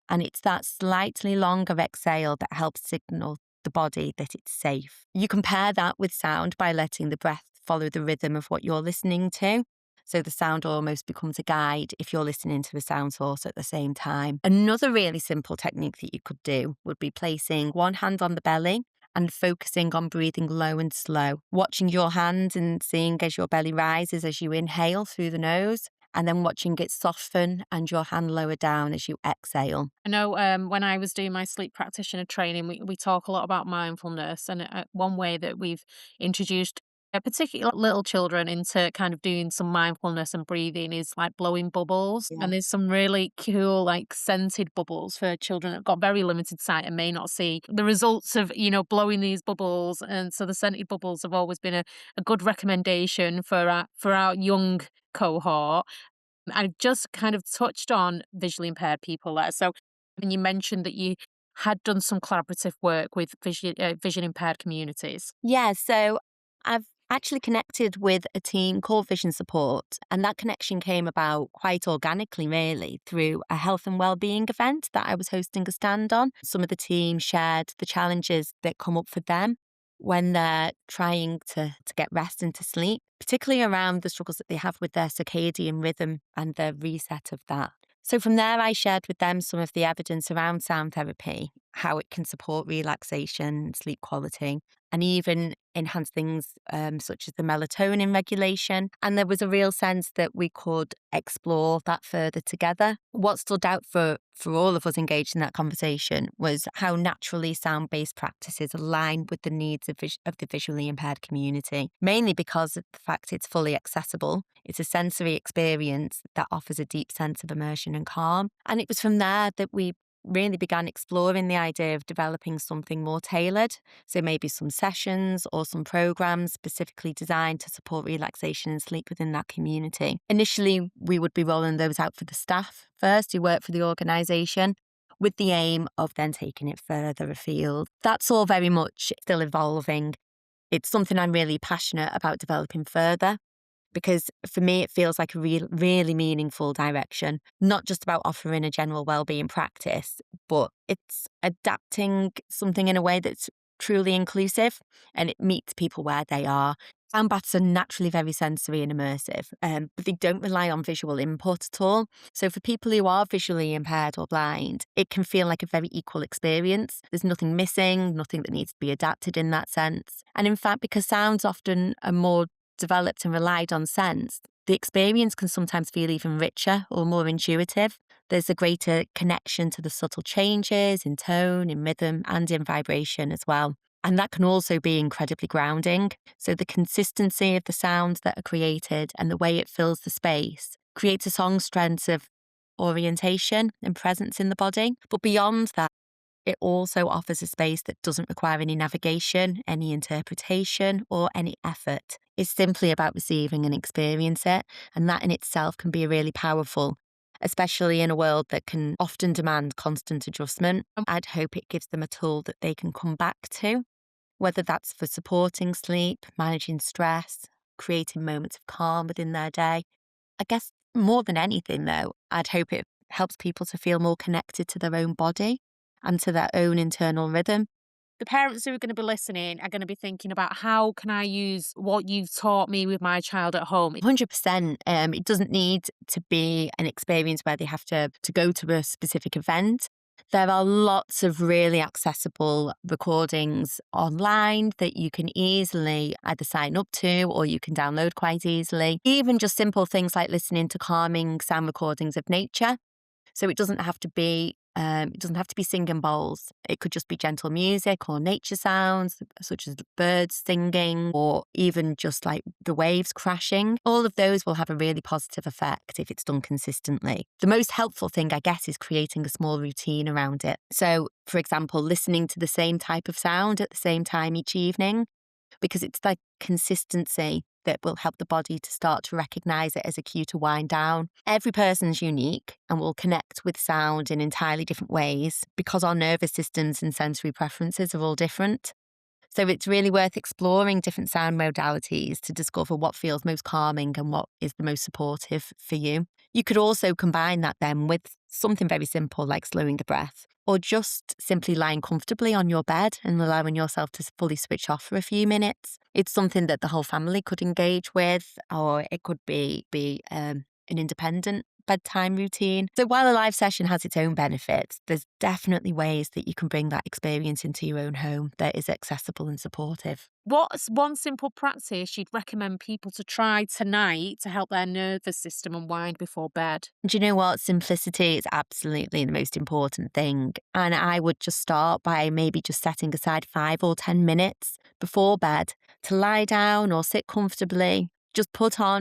And it's that slightly longer exhale that helps signal the body that it's safe. You can pair that with sound by letting the breath follow the rhythm of what you're listening to. So the sound almost becomes a guide if you're listening to a sound source at the same time. Another really simple technique that you could do would be placing one hand on the belly and focusing on breathing low and slow, watching your hand and seeing as your belly rises as you inhale through the nose, and then watching it soften and your hand lower down as you exhale. I know when I was doing my sleep practitioner training, we talk a lot about mindfulness, and one way that we've introduced particularly little children into kind of doing some mindfulness and breathing is like blowing bubbles. Yeah. And there's some really cool, like scented bubbles for children that have got very limited sight and may not see the results of, blowing these bubbles. And so the scented bubbles have always been a good recommendation for our young cohort. I just kind of touched on visually impaired people there. So when you mentioned that you had done some collaborative work with vision impaired communities. Yeah, so I've actually connected with a team called Vision Support. And that connection came about quite organically, really, through a health and wellbeing event that I was hosting a stand on. Some of the team shared the challenges that come up for them when they're trying to get rest and to sleep, particularly around the struggles that they have with their circadian rhythm and the reset of that. So from there, I shared with them some of the evidence around sound therapy, how it can support relaxation, sleep quality, and even enhance things such as the melatonin regulation. And there was a real sense that we could explore that further together. What stood out for all of us engaged in that conversation was how naturally sound-based practices align with the needs of the visually impaired community, mainly because of the fact it's fully accessible. It's a sensory experience that offers a deep sense of immersion and calm. And it was from there that we really began exploring the idea of developing something more tailored. So maybe some sessions or some programs specifically designed to support relaxation and sleep within that community. Initially, we would be rolling those out for the staff first who work for the organisation, with the aim of then taking it further afield. That's all very much still evolving. It's something I'm really passionate about developing further, because for me, it feels like a really meaningful direction, not just about offering a general wellbeing practice, but it's adapting something in a way that's truly inclusive and it meets people where they are. Sound baths are naturally very sensory and immersive, but they don't rely on visual input at all. So for people who are visually impaired or blind, it can feel like a very equal experience. There's nothing missing, nothing that needs to be adapted in that sense. And in fact, because sounds often are more developed and relied on sense, the experience can sometimes feel even richer or more intuitive. There's a greater connection to the subtle changes in tone, in rhythm, and in vibration as well. And that can also be incredibly grounding. So the consistency of the sounds that are created and the way it fills the space creates a song's sense of orientation and presence in the body. But beyond that, it also offers a space that doesn't require any navigation, any interpretation, or any effort. It's simply about receiving and experience it, and that in itself can be really powerful, especially in a world that can often demand constant adjustment. I'd hope it gives them a tool that they can come back to, whether that's for supporting sleep, managing stress, creating moments of calm within their day. I guess more than anything, though, I'd hope it helps people to feel more connected to their own body and to their own internal rhythm. The parents who are going to be listening are going to be thinking about, how can I use what you've taught me with my child at home? 100%. It doesn't need to be an experience where they have to go to a specific event. There are lots of really accessible recordings online that you can easily either sign up to or you can download quite easily. Even just simple things like listening to calming sound recordings of nature. So it doesn't have to be singing bowls. It could just be gentle music or nature sounds, such as birds singing or even just like the waves crashing. All of those will have a really positive effect if it's done consistently. The most helpful thing, I guess, is creating a small routine around it. So, for example, listening to the same type of sound at the same time each evening, because it's like consistency that will help the body to start to recognise it as a cue to wind down. Every person's unique and will connect with sound in entirely different ways because our nervous systems and sensory preferences are all different. So it's really worth exploring different sound modalities to discover what feels most calming and what is the most supportive for you. You could also combine that then with something very simple like slowing the breath, or just simply lying comfortably on your bed and allowing yourself to fully switch off for a few minutes. It's something that the whole family could engage with, or it could be an independent bedtime routine. So while a live session has its own benefits, there's definitely ways that you can bring that experience into your own home that is accessible and supportive. What's one simple practice you'd recommend people to try tonight to help their nervous system unwind before bed? Do you know what? Simplicity is absolutely the most important thing. And I would just start by maybe just setting aside 5 or 10 minutes before bed to lie down or sit comfortably. Just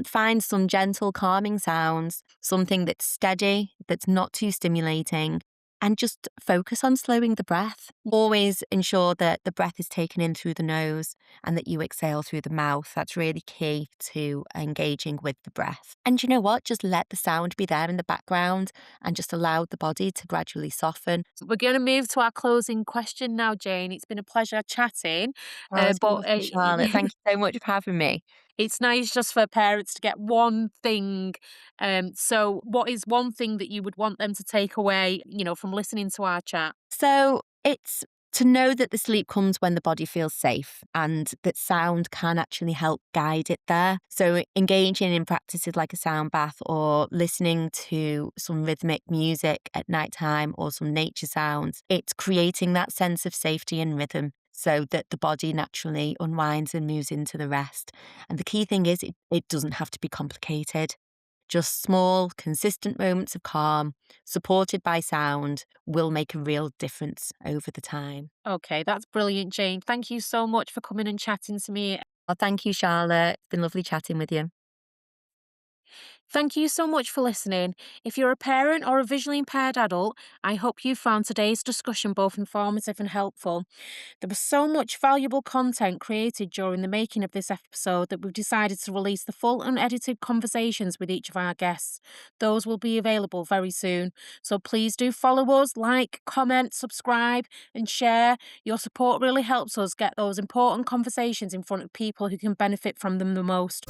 find some gentle calming sounds, something that's steady, that's not too stimulating, and just focus on slowing the breath. Always ensure that the breath is taken in through the nose and that you exhale through the mouth. That's really key to engaging with the breath. And you know what? Just let the sound be there in the background and just allow the body to gradually soften. We're going to move to our closing question now, Jane. It's been a pleasure chatting. It's been lovely, Charlotte. Thank you so much for having me. It's nice just for parents to get one thing. So what is one thing that you would want them to take away, from listening to our chat? So it's to know that the sleep comes when the body feels safe and that sound can actually help guide it there. So engaging in practices like a sound bath or listening to some rhythmic music at nighttime or some nature sounds, it's creating that sense of safety and rhythm so that the body naturally unwinds and moves into the rest. And the key thing is it doesn't have to be complicated. Just small, consistent moments of calm, supported by sound, will make a real difference over the time. Okay, that's brilliant, Jane. Thank you so much for coming and chatting to me. Well, thank you, Charlotte. It's been lovely chatting with you. Thank you so much for listening. If you're a parent or a visually impaired adult, I hope you found today's discussion both informative and helpful. There was so much valuable content created during the making of this episode that we've decided to release the full unedited conversations with each of our guests. Those will be available very soon. So please do follow us, like, comment, subscribe, and share. Your support really helps us get those important conversations in front of people who can benefit from them the most.